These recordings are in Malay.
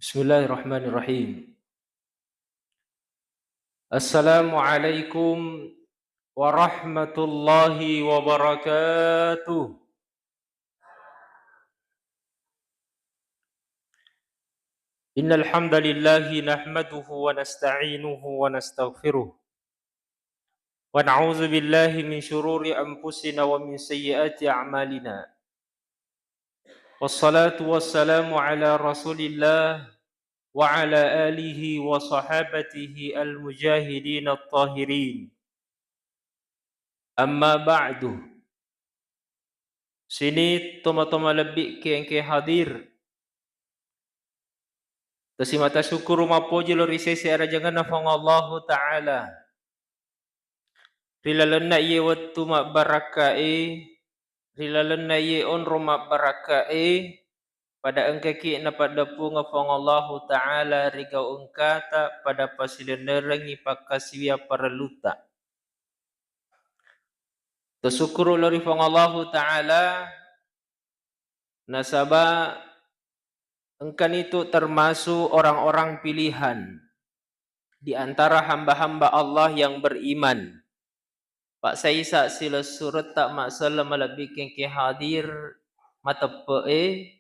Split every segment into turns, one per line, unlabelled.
Bismillahirrahmanirrahim. Assalamualaikum warahmatullahi wabarakatuh. Innal hamdalillahi nahmaduhu wa nasta'inuhu wa nastaghfiruh. Wa na'udzu billahi min shururi anfusina wa min sayyiati a'malina. Wassalatu wassalamu ala Rasulillah wa ala alihi wa sahabatihi al-mujahidin at-tahirin. Amma ba'du. Sini toma-toma lebih ke hadir. Tasimata syukur mapoji lori sesi arajangan nafang Allah Ta'ala. Rilalan na iye wattu mak barakae. Rilalan na iye onro mak barakae. Pada engkaki na pada punga fang Allah Ta'ala rigau engkata pada pasilenerangi pakasiwia para luta. Tasyukuru lori fang Allah Ta'ala. Nasaba engkan itu termasuk orang-orang pilihan di antara hamba-hamba Allah yang beriman. Pak Saisa sila surat tak masalah malabikin ke hadir matape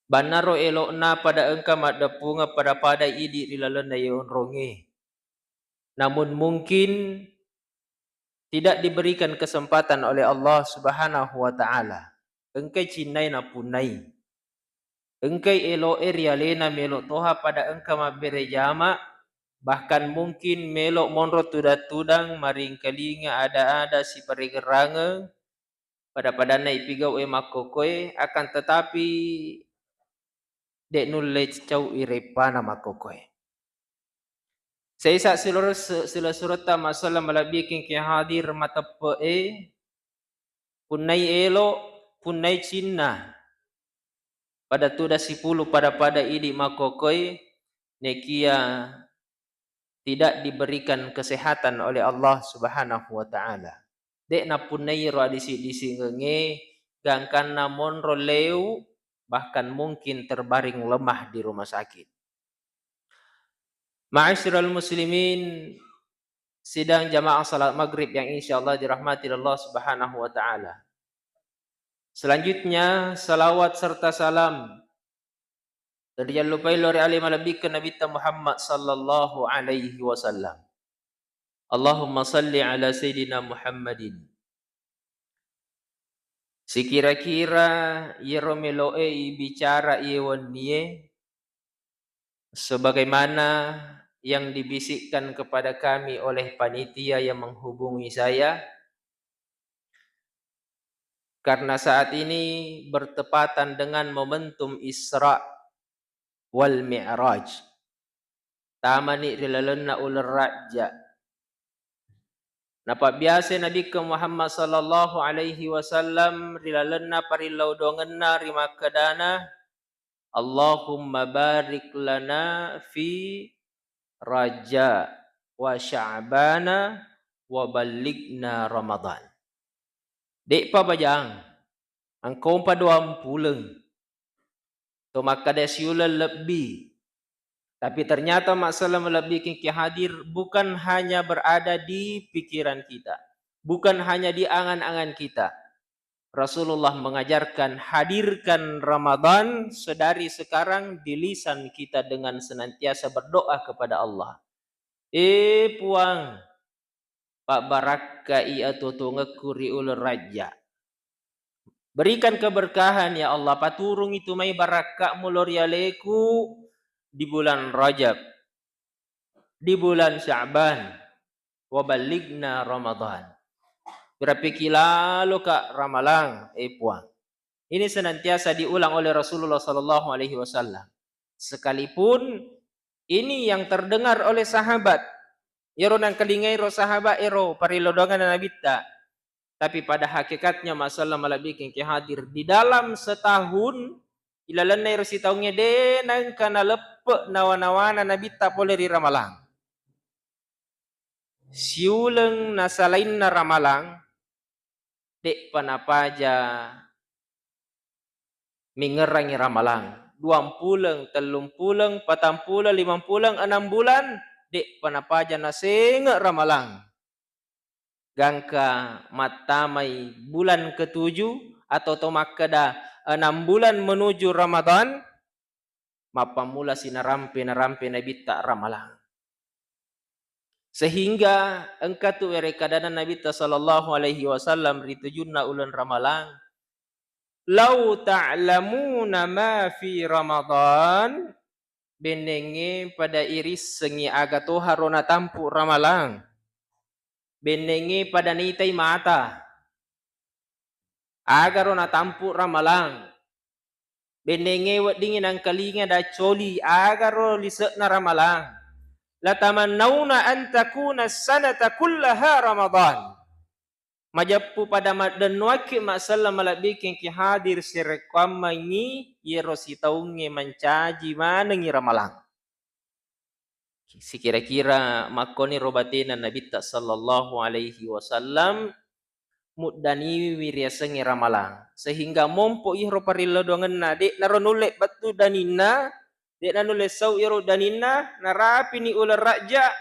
banaro elokna pada engkau madapunga pada idi rilalan na yon ronge. Namun mungkin tidak diberikan kesempatan oleh Allah Subhanahu wa taala. Engkai cinai na punai. Engkai elo rialena melo toha pada engkau mabere jama, bahkan mungkin melok monro tudang maring kalinga ada si parigerange pada nai pigau makokoy akan tetapi dek nulle cau irepana makokoy. Saya sila surata masalah malabikin ke hadir matape punai elo punai cinna pada tuda 10 pada idi makokoy nekia tidak diberikan kesehatan oleh Allah Subhanahu wa taala. Dek na punai ro disi ngenge gangkan namon ro leu bahkan mungkin terbaring lemah di rumah sakit. Ma'asyiral muslimin, sidang jamaah salat maghrib yang insyaallah dirahmati Allah Subhanahu wa taala. Selanjutnya salawat serta salam dan jangan lupa lori alim alabikan Nabi Muhammad sallallahu alaihi wasallam. Allahumma salli ala Sayyidina Muhammadin. Sekira-kira yeromeloe bicara iwan niye sebagaimana yang dibisikkan kepada kami oleh panitia yang menghubungi saya, karena saat ini bertepatan dengan momentum Isra wal Mi'raj. Tamani rilalana ular raja. Napa biasa Nabi ke Muhammad sallallahu alaihi wasallam rilalana parilaudonganna rimakadana Allahumma barik lana fi Raja wa Sya'bana wa balighna Ramadan. Dek pa bajang angkau pa 20 to makada siula lebih. Tapi ternyata masalah melebihi ke hadir bukan hanya berada di pikiran kita, bukan hanya di angan-angan kita. Rasulullah mengajarkan hadirkan Ramadan sedari sekarang di lisan kita dengan senantiasa berdoa kepada Allah. Puang Pak Barakai atau ngekuri ul raja. Berikan keberkahan ya Allah, paturung itu mai barakah mulorialeku di bulan Rajab, di bulan Sya'ban, wa balighna Ramadan. Berapa kilalo kak ramalang puang. Ini senantiasa diulang oleh Rasulullah sallallahu alaihi wasallam. Sekalipun ini yang terdengar oleh sahabat, ero nang kelingai ro sahabat ero parilodongan Nabi ta. Tapi pada hakikatnya masalah malabikin ke hadir di dalam setahun ilalan na ero sitaungnya de nang kana lepe nawana Nabi ta boleh di ramalang. Siuleng nasalain na ramalang dek panapaja mingerangi ramalang. 20, 30, 40, 50, 6 bulan, dek panapaja na senge ramalang. Gangka matamay bulan ke-7 atau tomakada 6 bulan menuju Ramadan, mapamula sinarampe na bitta ramalang. Sehingga engkatu erekadana Nabi sallallahu alaihi wasallam ritujunna ulan ramalang. Lau ta'lamuna ma fi Ramadan, benenge pada iris sengi aga toharona tampu ramalang. Benenge pada nitai mata. Agarona tampu ramalang. Benenge wat dingin ang kalinga da coli agaro lisek na ramalang. Latamannawna an takuna sanata kullaha Ramadan. Majappu pada dan waki masalah malabikin ki hadir sirekamani yerosi taunge mancaji manengi ramalang. Sekira-kira makoni robatina Nabi sallallahu alaihi wasallam mudani wiriasengi ramalang. Sehingga mompo ihro parilo dongen dek naronule batu danina, dek nanule sau iro danina, narapi ni ular raja,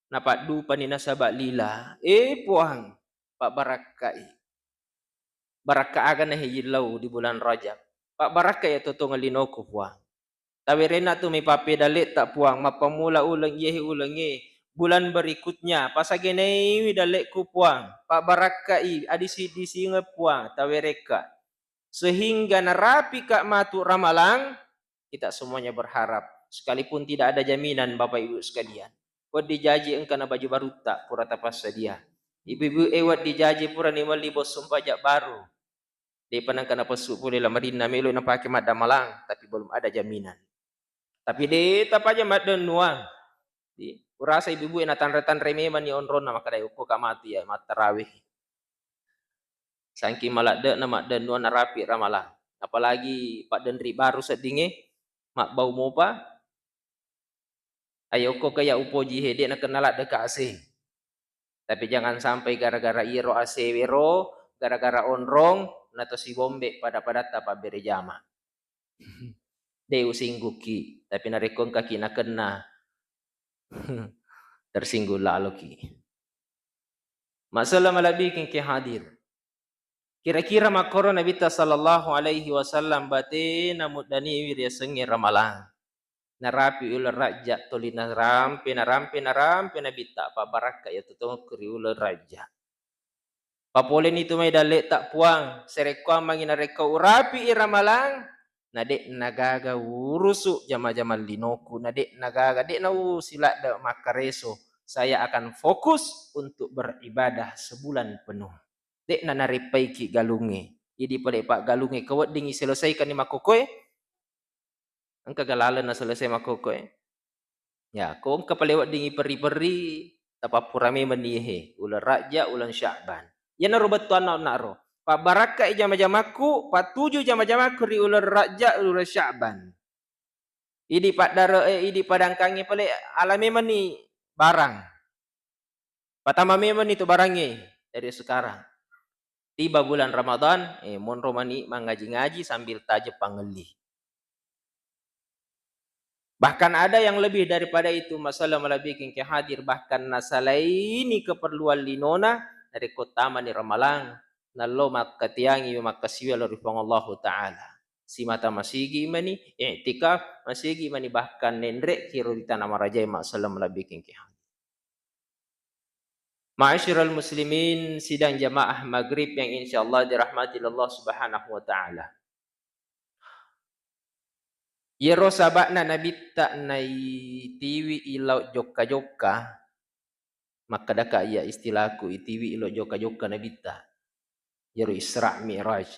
napak du panina sabak lila. Puang, Pak Barakai. Baraka agan na hijilaw di bulan Rajab. Pak Barakai ya totoo ngalinoku puang. Tawirena tu may papedalit tak puang, mapamula ulang yehi ulangi. Bulan berikutnya, pasagenei dalik ku puang. Pak Barakai adisi disinga puang, tawireka. Sehingga narapi kak matu ramalang, kita semuanya berharap. Sekalipun tidak ada jaminan Bapak Ibu sekalian. Buat dijaji engkau na baju baru tak, pura tapas sedia. Ibu-ibu ewat dijaji pura ni mali bos sumpajak baru. Di panang kana pasuk boleh lah marina melo na pakai mat damalang, tapi belum ada jaminan. Tapi di tapaja mat dan nuang. Di urasa ibu-ibu na tanretan rememan ni onron na makadai uko kamati ya mat tarawih. Sangki malak de na mat dan nuang na rapi ramalang. Apalagi Pak Dendri baru sedinge mak bau mopa. Ayo ko kaya upo jihe dia na kenalat de ka AC. Tapi jangan sampai gara-gara iro AC wero, gara-gara onrong nato si bombe pada tapa bere jama. Deu singguki, tapi narekon kaki na kena tersinggung lalu ki. Masalah malabikin ki hadir. Kira-kira makoro Nabi sallallahu alaihi wasallam bate namudani wirya sengi ramalang. Narapi ular raja tolina rampe Nabi tak pa baraka ya tutong kuri ular raja. Papolen itu may dalik tak puang serekwa mangina reka urapi iramalang. Nadek nagaga urusu jama-jama linoku, nadek nagaga dek nau sila da makareso. Saya akan fokus untuk beribadah sebulan penuh. Dek na naripaiki galunge. Idi pada Pak galunge kawat dingi selesaikan ni makokoy. Ang kagalalan na selesai makokoy. Ya, kung kapalewat dingi peri-peri tapapurame manihe ulan raja ulan Sya'ban. Ya narubat tuan naro. Pak Baraka jama-jamaku, Pak 7 jama-jamaku ri ular raja ular Sya'ban. Idi Pak daro idi padangkangi pale alame mani barang. Patama memang itu barangnya dari sekarang. Tiba bulan Ramadan, mon romani mengaji-ngaji sambil tajam pangeli. Bahkan ada yang lebih daripada itu masalah malabikin ke hadir bahkan nasalaini keperluan linona dari kota mani ramalang. Nallo makatiangi makasiwa lorifang Allah Ta'ala. Si mata masigi mani, i'tikaf masigi mani bahkan nendrek kiro di tanah marajai masalah malabikin kihad. Ma'asyiral muslimin, sidang jamaah maghrib yang insyaallah dirahmati Allah Subhanahu wa Ta'ala. Yero sabakna Nabi tak nai tiwi ilau joka-joka, maka daka ia istilahku itiwi ilau joka-joka Nabi tak. Yero Isra' Mi'raj.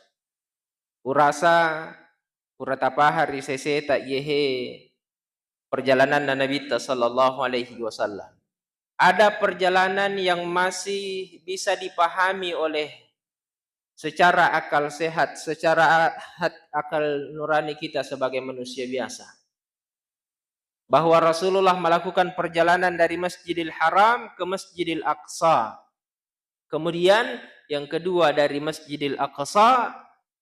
Urasa uratapa hari seseta yehe perjalanan Nabi sallallahu alaihi wasallam. Ada perjalanan yang masih bisa dipahami oleh secara akal sehat, secara akal nurani kita sebagai manusia biasa. Bahwa Rasulullah melakukan perjalanan dari Masjidil Haram ke Masjidil Aqsa. Kemudian yang kedua dari Masjidil Aqsa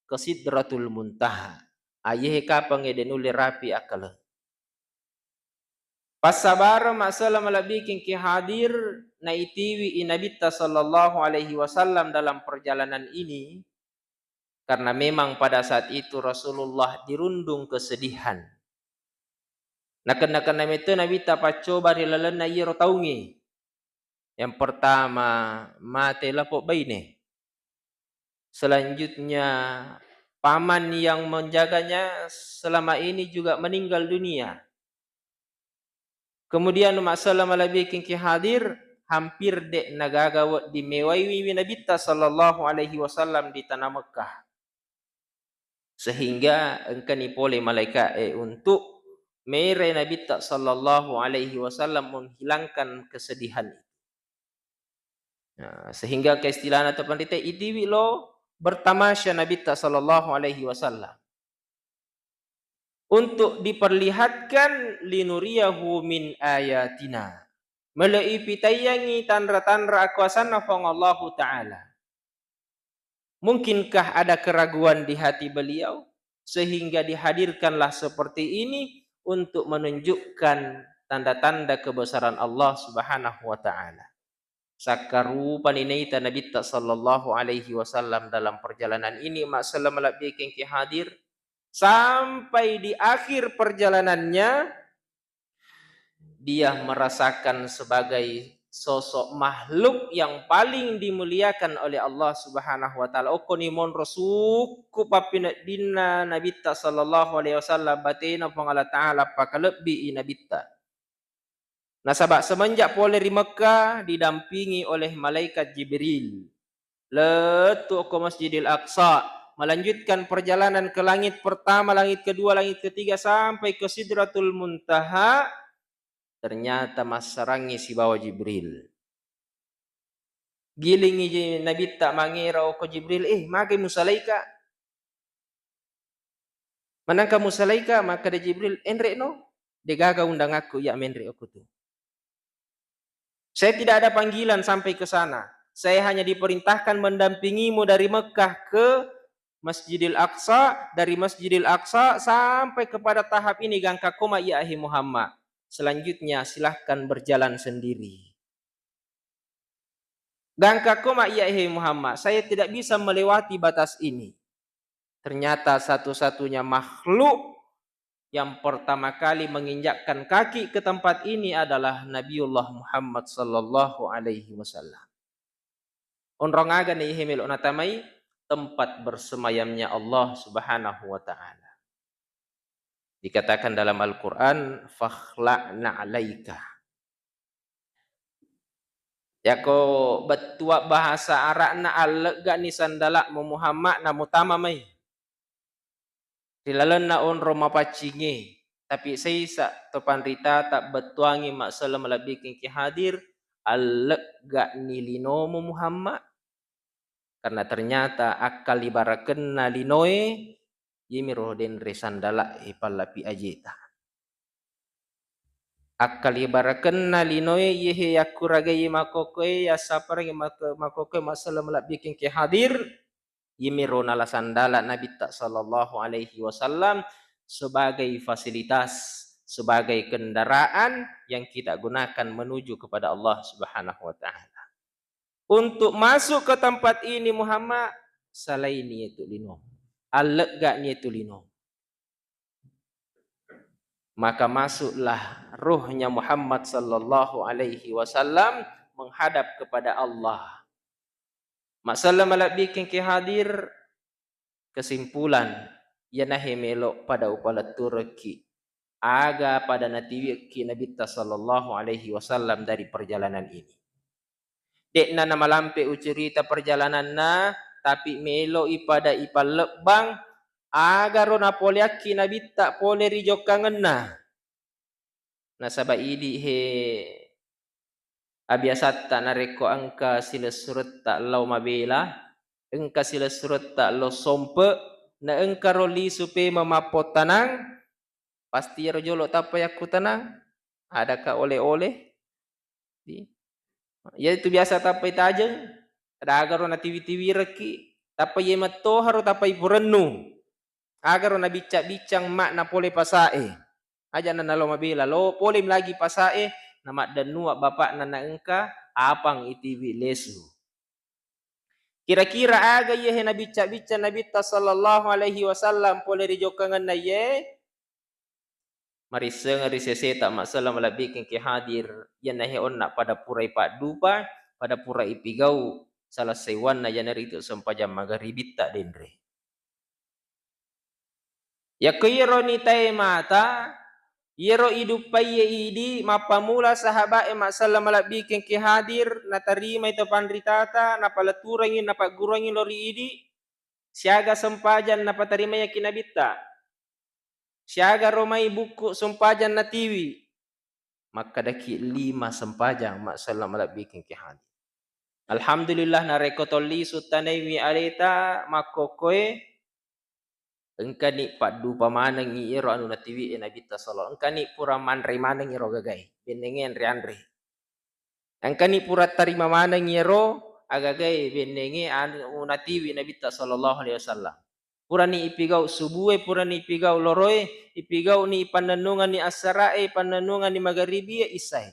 ke Sidratul Muntaha. Ayah kapang eden uli rapi akal. Pasabara masalah malabikin ki hadir na itiwi inabita sallallahu alaihi wasallam dalam perjalanan ini, karena memang pada saat itu Rasulullah dirundung kesedihan. Nakan itu Nabi tapacoba rilalan na iro taungi. Yang pertama mati lapok baine. Selanjutnya paman yang menjaganya selama ini juga meninggal dunia. Kemudian masalah malabikin ki hadir hampir dek nagagawa di mewaiwi Nabi sallallahu alaihi wasallam di tanah Mekah. Sehingga engkani pole malaikat untuk mere Nabi sallallahu alaihi wasallam menghilangkan kesedihan itu. Nah, sehingga keistilahan atau pandita idiwi lo bertamasya Nabi sallallahu alaihi wasallam untuk diperlihatkan linuriyahu min ayatina, melaipi tayangi tandra-tandra akuasana fang Allah Ta'ala. Mungkinkah ada keraguan di hati beliau sehingga dihadirkanlah seperti ini untuk menunjukkan tanda-tanda kebesaran Allah Subhanahu wa taala. Sakarupa ninaita Nabi sallallahu alaihi wasallam dalam perjalanan ini masalah malabikin ki hadir sampai di akhir perjalanannya dia merasakan sebagai sosok makhluk yang paling dimuliakan oleh Allah Subhanahu wa taala. Okoni mon rasuku papina dinna Nabi sallallahu alaihi wasallam batina pangala taala pakalebi inabitta. Nah, sebab semenjak pole di Mekah didampingi oleh malaikat Jibril. Letu ke Masjidil Aqsa, melanjutkan perjalanan ke langit pertama, langit kedua, langit ketiga sampai ke Sidratul Muntaha. Ternyata masarangi si bawa Jibril. Gilingi Nabi tak mangira ke Jibril, magai musalaika. Manangka musalaika maka de Jibril, enrek no, degaga undang aku ya menrek aku tu. Saya tidak ada panggilan sampai ke sana. Saya hanya diperintahkan mendampingimu dari Mekah ke Masjidil Aqsa, dari Masjidil Aqsa sampai kepada tahap ini gangka koma ya ahi Muhammad. Selanjutnya silahkan berjalan sendiri. Gangka koma ya ahi Muhammad, saya tidak bisa melewati batas ini. Ternyata satu-satunya makhluk yang pertama kali menginjakkan kaki ke tempat ini adalah Nabiullah Muhammad sallallahu alaihi wasallam. Onrong aga ni himil onatamai tempat bersemayamnya Allah Subhanahu wa taala. Dikatakan dalam Al-Qur'an fakhla'na 'alaika. Yako betua bahasa Arabna alga ni sandala Muhammad na mutama mai. Dilalan na on Roma pacinge, tapi saya topan rita tak betuangi masalah melabikin ki hadir alga nilino Muhammad, karena ternyata akal ibaraken na linoe yimiro den resandala ipalapi ajeta. Akal ibaraken na linoe yehe yakuragai makokoe ya saparang makokoe masalah melabikin ki hadir yimiro nala sandala Nabi sallallahu alaihi wasallam sebagai fasilitas, sebagai kendaraan yang kita gunakan menuju kepada Allah Subhanahu wa taala. Untuk masuk ke tempat ini Muhammad salaini itu lino. Alegga ni itu lino. Maka masuklah ruhnya Muhammad sallallahu alaihi wasallam menghadap kepada Allah. Masalah malabikin ki hadir kesimpulan ya nahi melok pada upala turki aga pada natiwi ki Nabi sallallahu alaihi wasallam dari perjalanan ini. Dekna nama lampe ucerita perjalanan na tapi melo ipada ipal lebang agar rona poliaki Nabi tak pole rijokangen na. Nah sabab idi he abiasat tak nareko angka sila surat tak lau mabela, engka sila surat tak lau sompe, na engka roli supaya memapot tanang, pasti rojolo tapa yaku tanang, adakah oleh-oleh? Ya itu biasa tapa itajeng, ada agar na tiwi-tiwi reki, tapa ye mato haro tapa ibu renu. Agar na bica-bicang mak na pole pasae. Aja na nalo mabila lo polim lagi pasae na mak danua bapak na engka apang itiwi lesu. Kira-kira aga ye na bica-bica Nabi sallallahu alaihi wasallam pole rijokangan na ye mariseng risese tak masalah malabikin ki hadir yan na heon na pada purai pak dupa pada purai ipigau salah sewan na yan itu sempajam magaribit tak dendre. Ya kiro ni tay mata yero idupai ye idi mapamula sahabat masalah malabikin ki hadir na tarima itu pandritata na palaturangin na pagurangin lori idi siaga sempajan na patarima ya kinabita siaga romai buku sempajan na tiwi maka daki 5 sempajang masalah malabikin ki hadir. Alhamdulillah na rekotoli sutanai wi aleta makokoe engkani padu pamanang iro anu natiwi nabita sallallahu engkani pura manre manang iro gagai benengen riandre engkani pura tarima manang iro agagai benenge anu natiwi nabita sallallahu alaihi wasallam pura ni ipigau subuhe pura ni ipigau loroe ipigau ni pananungan ni asarae pananungan ni magharibi isai.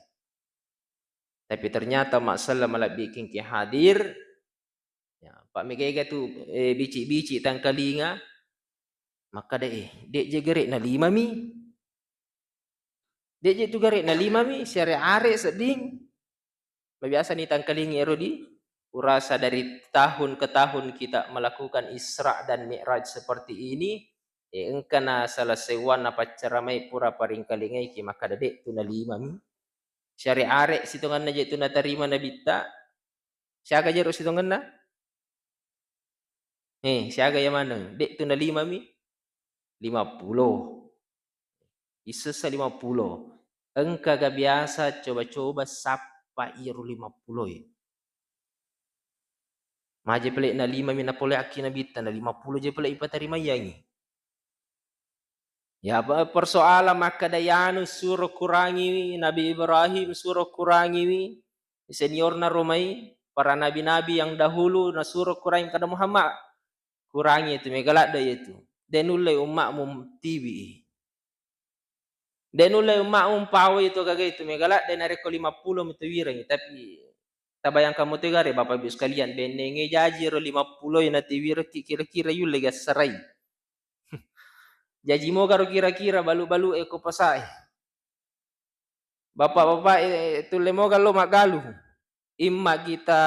Tapi ternyata masalah malah bikin ki hadir ya, Pak Megega tu bici-bici tangkalinga maka dek je gerik na 5 mi dek je tu gerik na 5 mi syari are seding biasa ni tangkalinga erodi urasa dari tahun ke tahun kita melakukan Isra dan Mi'raj seperti ini engkana salah sewan apa ceramai pura paring kalingai ki maka dek tu na 5 mi syari are situngan na je tu na tarima na bitta siaga jero situngan na siaga yang mana dek tu na 5 mi 50 isesa 50 engka ga biasa coba-coba sapa iru 50 ya maje pelek na 5 mi na pole aki na bitta na 50 je pelek ipa tarima yangi ya persoalan maka dayanu suruh kurangi Nabi Ibrahim suruh kurangi senior na romai para nabi-nabi yang dahulu na suruh kurangi kada Muhammad kurangi itu megalak daya itu denulai umakmu tibi denulai umakmu pawe itu gagai itu megalak dan areko 50 mitawirang tapi tabayang kamu tegare Bapak Ibu sekalian benenge jaji ro 50 na tiwira kira-kira yule gasarai jaji mo karo kira-kira balu-balu eko pasai bapak-bapak itu lemo galo magalu imma kita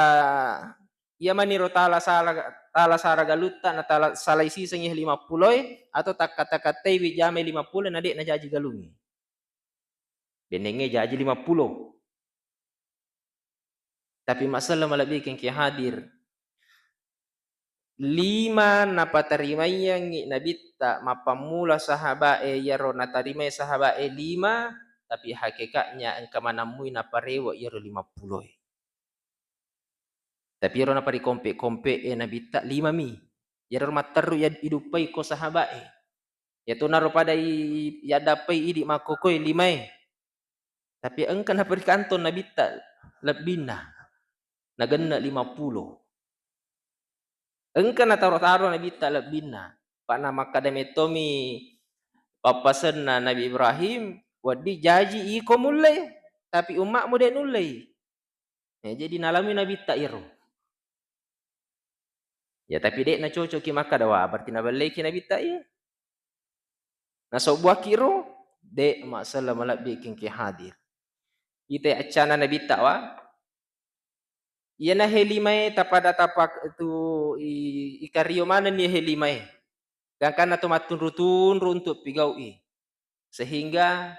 ya maniro tala sara galuta na tala salai sisang 50 atau tak kata-kata wi jame 50 na dek na jaji galungi benenge jaji 50 tapi masalah malabikin ki hadir 5 na patarimaya ngi nabitta mapamula sahabat yaro na tarimay sahabat 5 tapi hakikatnya engka manamui na parewo yaro 50 tapi yaro na pari kompe nabitta 5 mi yaro mataru ya idupai ko sahabat ya tunaro pada ya dapai idi makokoi 5 tapi engka na pari kanton nabitta lebina nagenna 50 engka na taro-taro Nabi talab bina pak nama kadametomi papasan na Nabi Ibrahim wadi jaji iko mulai tapi umak muda nulai jadi nalami Nabi tairo ya tapi dek na cocok ki maka dawa berarti na balai ki Nabi tair na sebuah kiro dek masalah malak bikin ki hadir kita acana Nabi tawa iya na helimai tapada tapak itu ikario mana ni helimai gangkan atau matunru-tunru untuk pigaui sehingga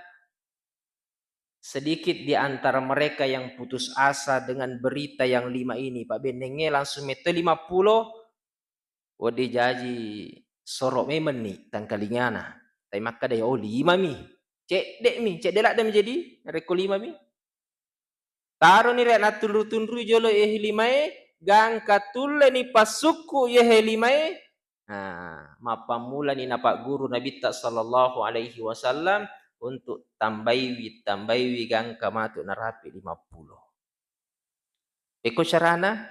sedikit di antara mereka yang putus asa dengan berita yang 5 ini Pak Benenge langsung mete 50 wadi jaji sorok memen nih tangkalingana tapi maka dia 5 mi cek dek mi cek delak dem jadi reko 5 mi taro ni rek natundru-tundru jolo helimae gang katule ni pasuku ye helimae mapamula ni napak guru Nabi sallallahu alaihi wasallam untuk tambaiwi gang kamatu narapi 50 eko syarana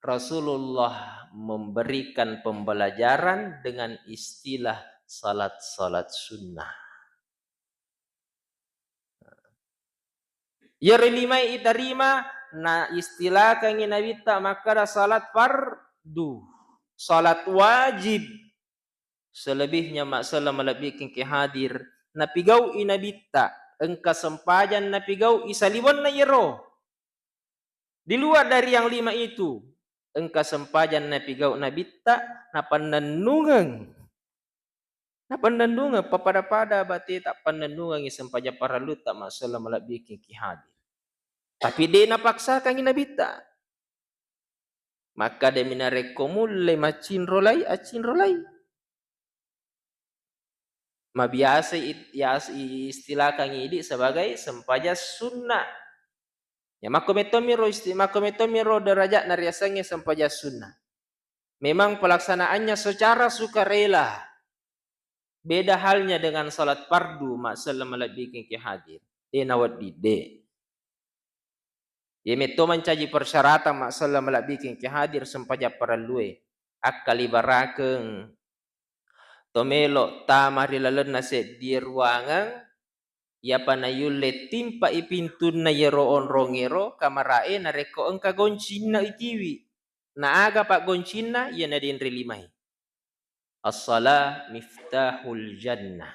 Rasulullah memberikan pembelajaran dengan istilah salat-salat sunnah. Yerlimai itarima na istilah kangi nabita maka salat fardu, salat wajib. Selebihnya masalah melebihin ke hadir napigau inabita engka sempajan napigau isaliwon na yero. Di luar dari yang 5 itu engka sempajan napigau nabita napanandungan papada bati tak panandungan sempaja para luta masalah melebihin ke hadir. Tapi dia napaksa kangi nabita. Maka dia minarekomule macin rolai acin rolai. Mabiasa istilah kangi ini sebagai sempaja sunnah. Ya makometomiro derajat nariasanya sempaja sunnah. Memang pelaksanaannya secara sukarela. Beda halnya dengan salat fardu masalah melebihin ke hadir. Dia nawat dide. Ya meto mencaji persyaratan masalah melebihin ke hadir sempaja peralue. Akali barakeng tomelo tamari lalan nase di ruangan ya panayule timpa ipintun na yero onrongero kamarae na reko engka goncina itiwi na aga pak goncina ya na din rilimai as-salah miftahul jannah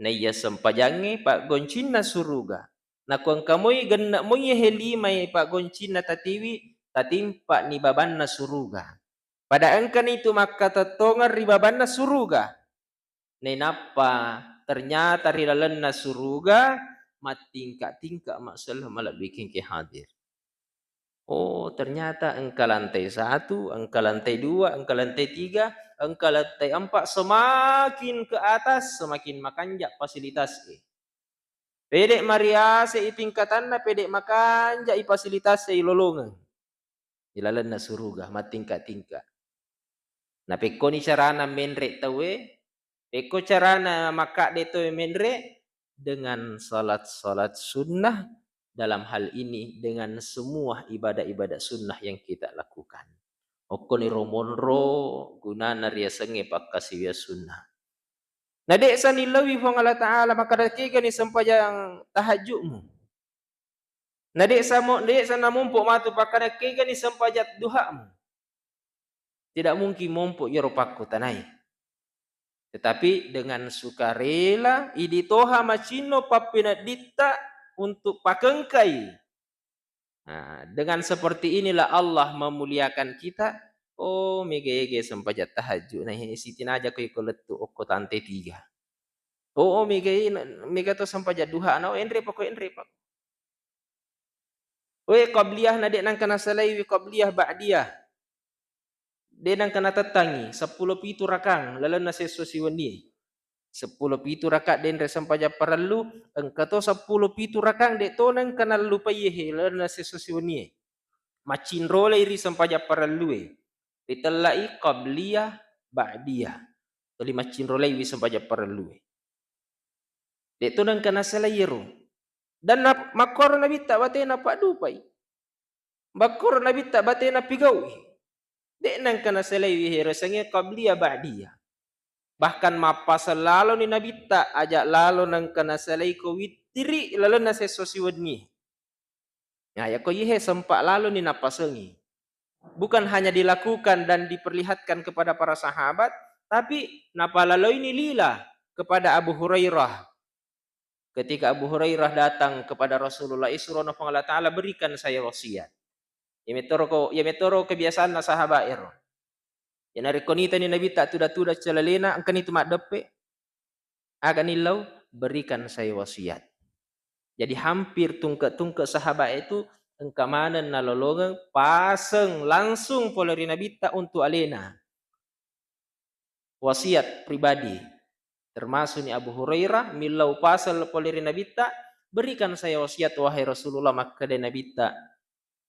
na iya sempajange pak goncina suruga na kuang kamoy ganna moy helimai pak goncina tatiwi tatimpa ni babanna suruga pada engkan itu maka tatongar ribabanna suruga. Nenapa ternyata rilalanna suruga matingkak-tingkak masalah malah bikin ke hadir. Oh ternyata engkau lantai 1, engkau lantai 2, engkau lantai 3, engkau lantai 4 semakin ke atas semakin makanjak fasilitas Pedek Maria tingkatan na pedek makanjak fasilitas lolongan. Ilalanna suruga matingkak-tingkak. Na pekoni carana menrek tawe eko carana maka deto menre dengan salat-salat sunnah dalam hal ini dengan semua ibadah-ibadah sunnah yang kita lakukan. Okoni romonro gunana riasenge pakkasiya sunnah. Nah dek sanilawi fong Allah Ta'ala maka dakikan ni sempajang tahajudmu. Nah dek sanamumpuk matu pakadakikan ni sempajat duhamu. Tidak mungkin mumpuk yeropaku tanai. Tetapi dengan sukarela iditoha macino papinadita untuk pakengkai. Nah, dengan seperti inilah Allah memuliakan kita. Oh mege sempajat tahajud. Nah ini sitin aja ko ikoletu okko tante 3. Oh mega to sempajat duha na endre pa. Oe qabliyah na dek nang kana salai qabliyah ba'diyah. Dia nang kena tetangi 10 pitu rakang lalu na sesusi wani 10 pitu rakaat den resampaja perlu engkato 10 pitu rakang de to nang kena lupa yehe lalu na sesusi wani macin role iri sampaja perlu ditelai qabliyah ba'diyah toli macin role iri sampaja perlu de to nang kena selayero dan makor nabi tak batena pak dupai makor nabi tak batena pigawi dek nang kana selewi rasanya qabliyah ba'diyah. Bahkan mapa selalu ni Nabi tak ajak lalu nang kana selai ko witiri lalu na sesosi wadni. Ya ko yihe sempak lalu ni napasengi. Bukan hanya dilakukan dan diperlihatkan kepada para sahabat, tapi napa lalu ini lila kepada Abu Hurairah. Ketika Abu Hurairah datang kepada Rasulullah Isra Allah Ta'ala berikan saya wasiat. Ya metoro kebiasaan na sahabat ero. Ya nari konita ni Nabi tak tuda celalena angkan itu mak depe. Agan nilau berikan saya wasiat. Jadi hampir tungke sahabat itu engkamanan na lolongan pasang langsung poleri Nabi tak untuk alena. Wasiat pribadi. Termasuk ni Abu Hurairah milau pasal poleri Nabi tak berikan saya wasiat wahai Rasulullah maka de Nabi tak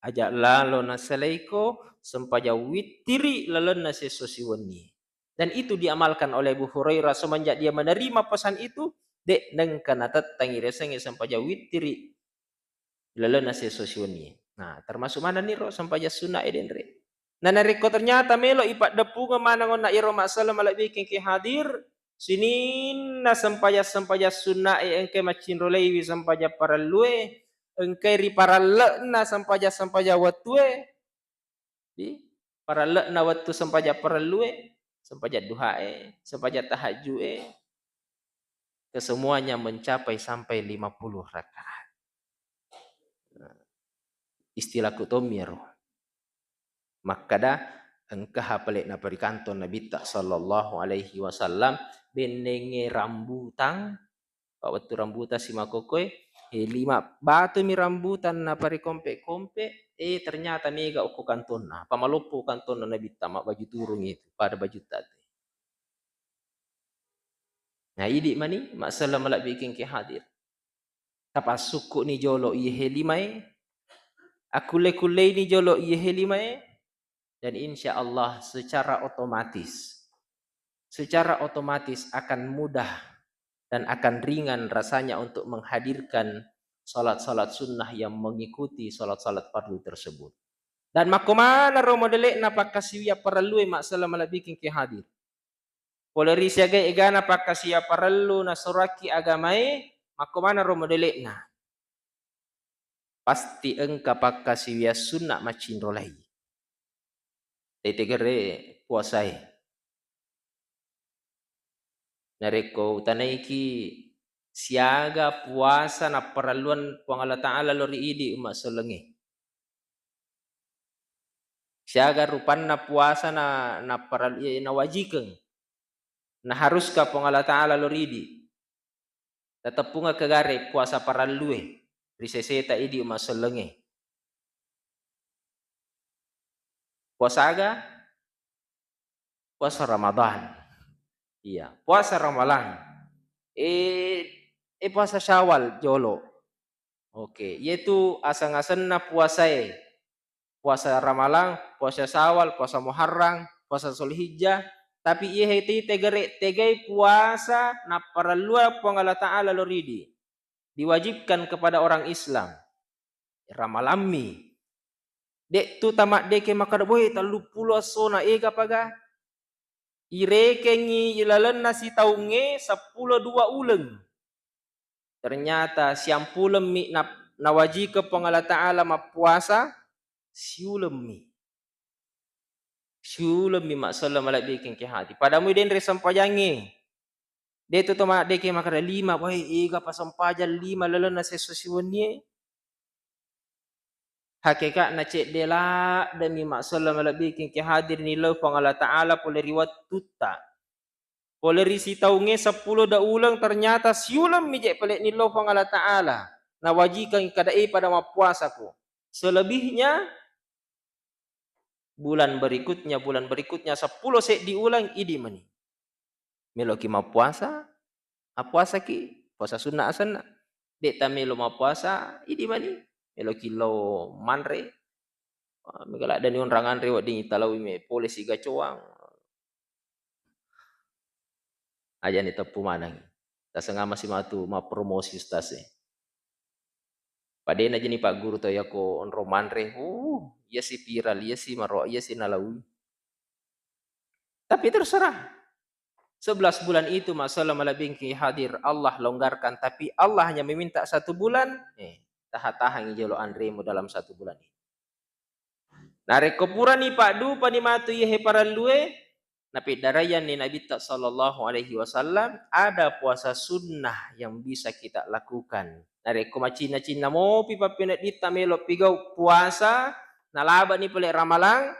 ajak lalo nasalaiko sempaja witiri lalon na sesosiwani. Dan itu diamalkan oleh Abu Hurairah semenjak dia menerima pesan itu dek neng kana tatangi resenge sempaja witiri lalon na sesosiwani. Nah, termasuk mana nih ro sempaja sunnah edenre. Na nareko ternyata melo ipat depunga mana ngon na iro masalah malak bikin ki hadir sinin na sampaya sunna engke macin rolewi sampaja paralue engke ri paralle na sampaja watue di paralle na watu sampaja paralue sampaja duhae sampaja tahajue kesemuanya mencapai sampai 50 rakaat. Istilah kutomiro makada engkah hapalek na perikanton Nabi tak sallallahu alaihi wasallam benenge rambutan pak waktu rambutan si makokoy 5 batu mi rambutan na pari kompe ternyata mega uku kanton na pamalopo kanton na Nabi tak mak baju turung itu pada baju tadi. Nah idi mani masalah malak bikin ke hadir tapas suku ni jolo iye helimai akule ni jolo iye helimai dan insya Allah secara otomatis akan mudah dan akan ringan rasanya untuk menghadirkan salat-salat sunnah yang mengikuti salat-salat fardu tersebut. Dan makomana romodele na pakasiya perlu masalah malabikin ke hadir. Poleri siaga egana pakasiya perlu na suraki agamai makomana romodele na. Pasti engka pakasiya sunnah macin rolai. Tetegere puasai. Nareko tanaiki siaga puasa na perluan puang Allah Ta'ala lori idi umat selengi. Siaga rupanna puasa na wajikeng. Na haruskah puang Allah Ta'ala lori idi. Tetap punga kegare puasa paralue. Riseseta idi umat selengi. Puasa aga? Puasa Ramadan. Iya, puasa Ramadan. Puasa Syawal jolo. Oke, yaitu asang-asang na puasai. Puasa Ramalan, puasa Syawal, puasa Muharram, puasa Zulhijjah. Tapi ia heti tegai puasa na paralua puang Allah Ta'ala loridi. Diwajibkan kepada orang Islam. Ramalami. Dek tu tamak deke makada boy talu puluh sona ega paga. Irekengi ilalan nasi taunge 10 uleng. Ternyata siang pulem mi nawaji ke puang Allah Ta'ala ma puasa siulem mi masalah malak bikin ke hati. Padamu den resampajangi. Dia tu toma deke makada 5 boy ega pasampaja 5 lalan na sesusiwonye. Hakikat na cek dela demi masalah malak bikin ke hadir ni lo puang Allah Ta'ala pole riwat tuta. Pole risi taunge 10 da ulang ternyata siulem mi jek pelek ni lo puang Allah Ta'ala. Nawajikan kadai pada ma puasaku. Selebihnya bulan berikutnya 10 sek diulang idi mani. Melo ki mau puasa, puasa ki puasa sunnah asana. Dek ta melo mau puasa idi mani. Melo ki lo manre. Megala dan unrangan rewat di talawi me polisi gacoang. Aja ni tepu manang. Ta senga masih matu ma promosi stase. Padena jeni Pak Guru to yako onro manre. Ya si viral, ya si maro, ya si nalawi. Tapi terserah. 11 bulan itu masalah malabingki hadir Allah longgarkan. Tapi Allah hanya meminta 1 bulan. Tahan jelo andremu dalam 1 bulan ini. Narek kopura ni Pak Du panimatu yehe paralue. Napi darayan ni Nabi sallallahu alaihi wasallam ada puasa sunnah yang bisa kita lakukan. Narek kumacina-cina mo pipa pinet dita melo pigau puasa nalaba ni pele ramalang.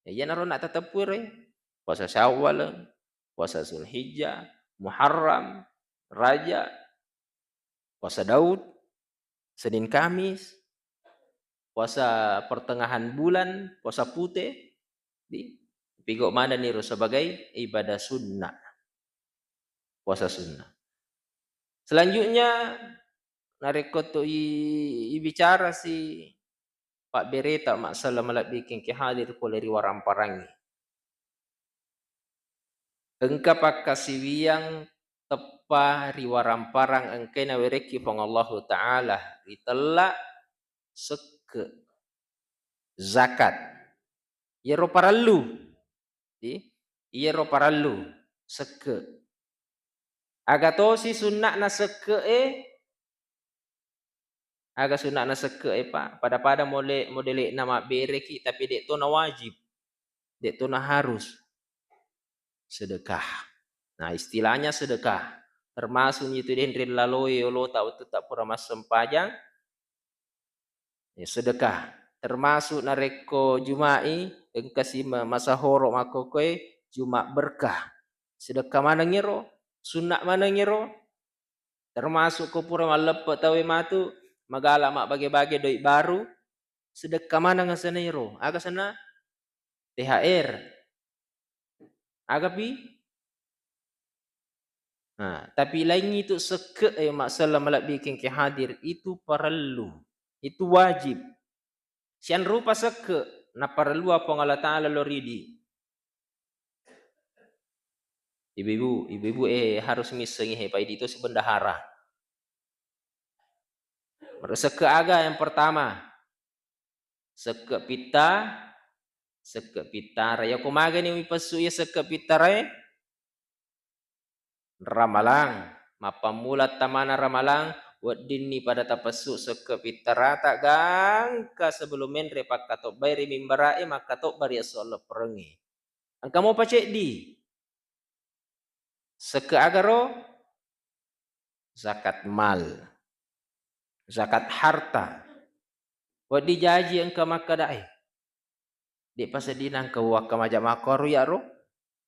Ya naron nak tetepur puasa Syawal, puasa Zulhijjah, Muharram, Rajab, puasa Daud, Senin Kamis, puasa pertengahan bulan, puasa putih, pigok mana niru sebagai ibadah sunnah, puasa sunnah. Selanjutnya narekoto bicara si Pak Bereta masalah malak bikin ke hadir poleri waram parangi. Engka pakasiwiang tepa riwaram parang engke na wereki pang Allah Ta'ala ritela seke zakat Iro parallu. Di iro parallu seke. Aga to si sunnak na seke aga sunnak na seke pa. Pada modele nama bereki tapi dek to na wajib. Dek to na harus sedekah. Nah, istilahnya sedekah. Termasuk itu den laloi lo tak pura mas sempajang. Ya, sedekah. Termasuk nareko jumai engkasi masa horo makokoy juma berkah. Sedekah mana ngiro? Sunnak mana ngiro? Termasuk ko pura malepet tawe matu magala mak bagi-bagi doi baru. Sedekah mana ngasana ngiro? Aga sana THR. Aga pi. Nah, tapi lain itu seke masalah malak bikin ke hadir itu perlu. Itu wajib. Sian rupa seke na perlu apa ngala ta'ala lo ridi. Ibu-ibu harus misengi hepai itu sebendahara. Seke aga yang pertama. Seke pitara. Ya kumaga ni mipasu ya seke pitara ramalang. Mapamulat tamana ramalang. Wadini pada tapasu seke pitara tak gangka sebelum menre pak katok bayri mimbarae maka tok bari asolla perengi. Angka mau pacek di seke agaro zakat mal. Zakat harta. Wadi jaji engka maka dae. Di pasadina engka waka maja makoru ya ro.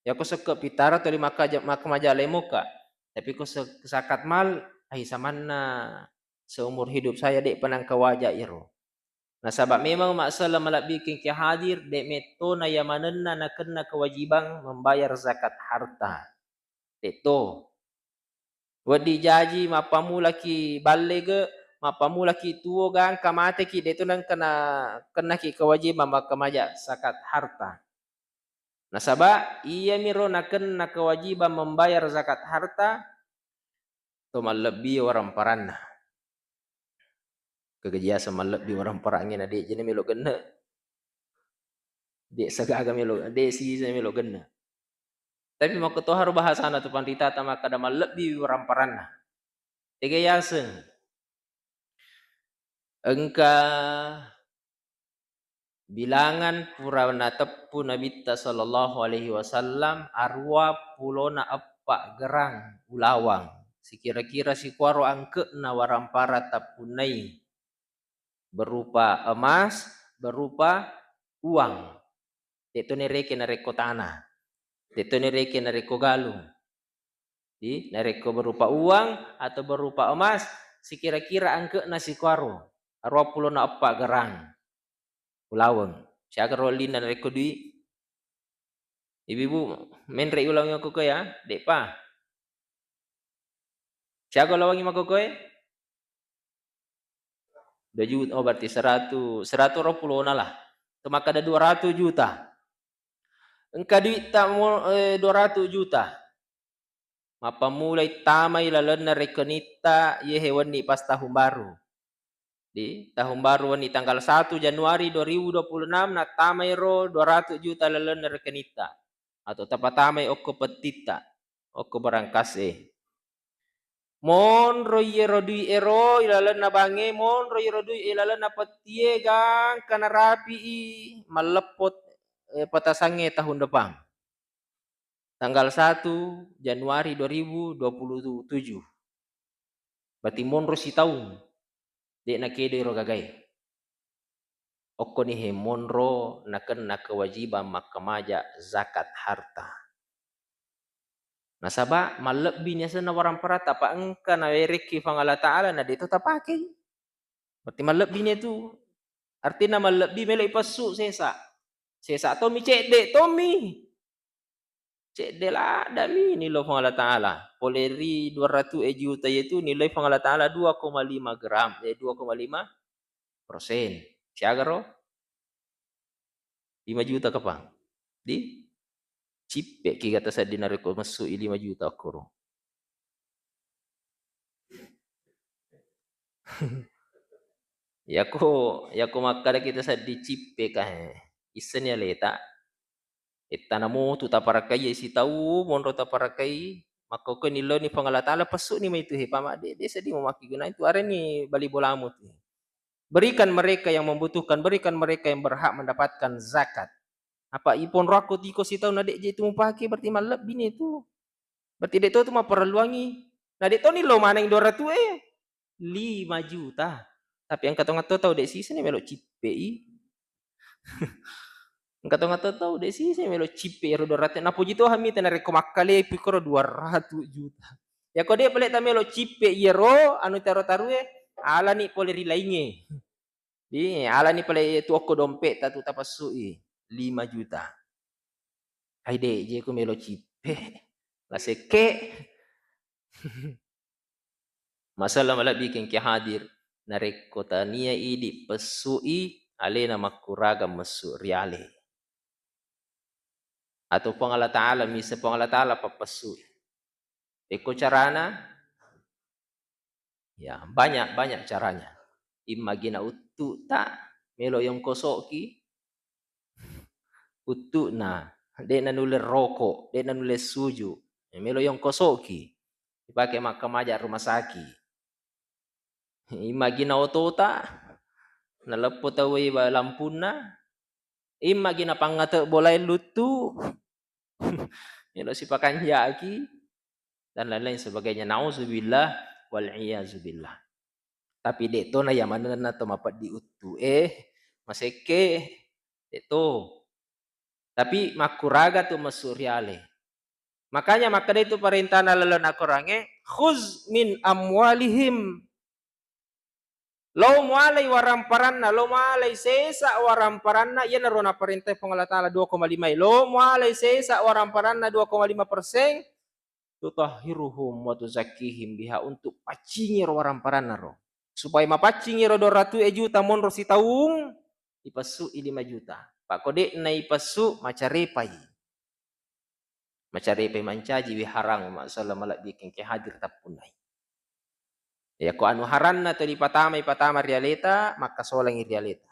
Ya ko seke pitara toli maka maja lemuka. Tapi ko zakat mal ai samanna seumur hidup saya dek penangka wajah iro. Nah sabab memang masalah malak bikin ke hadir dek metona ya manenna na kena kewajiban membayar zakat harta. Dek to. Wadi jaji mapamula ki balle mapamula ki tuo gang kamate ki dek to nang kena ki kewajiban maka maja zakat harta. Nah sabab iya miro na kena kewajiban membayar zakat harta to malebi orang paranna. Kegeja sama lebih orang perangin adik jadi melo kena. Dek sagaga melo, dek si melo kena. Tapi mau ketua haru bahasa na tu pandita tama kadama lebih orang paranna. Tiga yaseng. Engka bilangan purana tepu Nabi sallallahu alaihi wasallam arwa pulona apa gerang ulawang. Sekira-kira si kuaro angke na warampara tapunai berupa emas, berupa uang. Dito ni reke na reko tanah. Dito ni reke na reko galung. Di nareko berupa uang atau berupa emas. Sekira-kira angke na si kuaro. Arwa pulo na apa gerang. Ulawang. Siaga rolin na reko di. Ibu-ibu menre ulang yang koko ya. Dek pa. Siaga lawangi makoko ya. 2 juta. Oh berarti 100 pulo na lah. Maka ada 200 juta. Engka duit tak 200 juta. Mapa mulai tamai lalan na rekonita ye hewan ni pas tahun baru. Di tahun baru ni tanggal 1 Januari 2026 na tamai ro 200 juta lalan na rekonita. Atau tapatamai oko petita. Oko barangkase. Mon ro ye rodui ero ilalan na bange mon ro ye rodui ilalan na petie gang kana rapi malepot patasange tahun depan. Tanggal 1 Januari 2027. Berarti monro si tahun. Dek na kede ro gagai. Oko ni he monro na kena kewajiban makamaja zakat harta. Nasaba malebbi nya sana warang perata pa engka na wereki fangala ta'ala na dito tapake. Berarti malebbi nya tu. Artinya malebbi meloi pasu sesa. Sesa to mi cede to mi. Cek lah dami nilai Allah Ta'ala. Poleri 200 juta itu nilai Allah Ta'ala 2,5 gram. 2,5%. Siaga ro? 5 juta kapang. Di? Cipe ki kata saya dinariko masuk 5 juta koro. Ya ko makada kita saya di cipe kah. Isen ya leta. Itanamo tu taparakai si tahu monro taparakai maka ko nilo ni pangalatala pasuk ni mai tu he pama de sedih memaki guna itu are ni bali bolamu tu. Berikan mereka yang membutuhkan, berikan mereka yang berhak mendapatkan zakat. Apa ipon rako tiko si tahu nadek je itu mupaki berarti malap bini tu. Berarti dek tu mah perluangi. Nah dek tu ni lo mana yang 200 5 juta. Tapi yang kata-kata tahu dek sisa ni melok cipe Kata-kata tahu dek sisa melok cipe ro 200. Na puji tu hami tanare ko makkale pikoro 200 juta. Ya ko dia pelik ta melok cipe ro anu taru-taru ala ni pole rilainge. Di ala ni pale toko dompet tu tapasui 5 juta. Hai dek je ko melok cipe. La seke. Masalah malak bikin ki hadir nareko tania idi pesui alena makuraga mesu riale. Atau Allah Ta'ala misa Allah Ta'ala papasu. Eko carana? Ya, banyak caranya. Imagina utu tak melo yang kosoki utu na de na nulis rokok, de na nulis suju. Melo yang kosoki dipakai makam aja rumah sakit. Imagina otota na lepo tawi ba lampuna. Imagina pangata bolai lutu. Melo si pakanjaki dan lain-lain sebagainya. Nauzubillah wal iyazubillah. Tapi dek to na yamanan na to mapat di utu maseke dek to. Tapi makuraga tu masuriale. Makanya maka itu perintah na lalon akurange khuz min amwalihim lo mualai waramparanna lo mualai sesa waramparanna ya narona perintah Allah Ta'ala 2,5 lo mualai sesa waramparanna 2,5% tutahhiruhum wa tuzakkihim biha untuk pacingi waramparanna ro supaya mapacingi ro 200 juta monro si taung ipasu 5 juta pak kode na ipasu macarepai mancaji wiharang masalah malak bikin ke hadir tapunai. Ya ko anu haranna to di patama realita maka solang realita.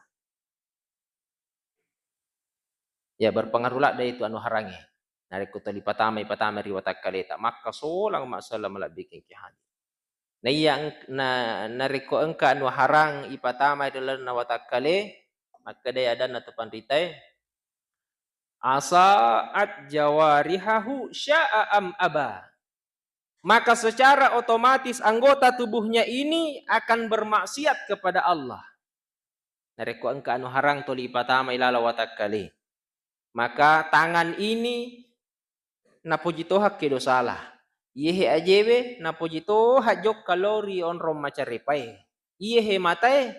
Ya berpengaruh lah dari itu anu harange. Nari ko to di patama riwatak kaleta maka solang masalah malak bikin kihan. Na yang nari ko engka anu harang ipatama adalah nawatak kale maka daya ada na tepan ritai asaat jawarihahu sya'a am aba. Maka secara otomatis anggota tubuhnya ini akan bermaksiat kepada Allah. Nareko engka anu harang toli patama ilala watak kali. Maka tangan ini napuji tohak kedo salah. Yehe ajebe napuji tohak jok kalori onrom macarepai. Yehe matae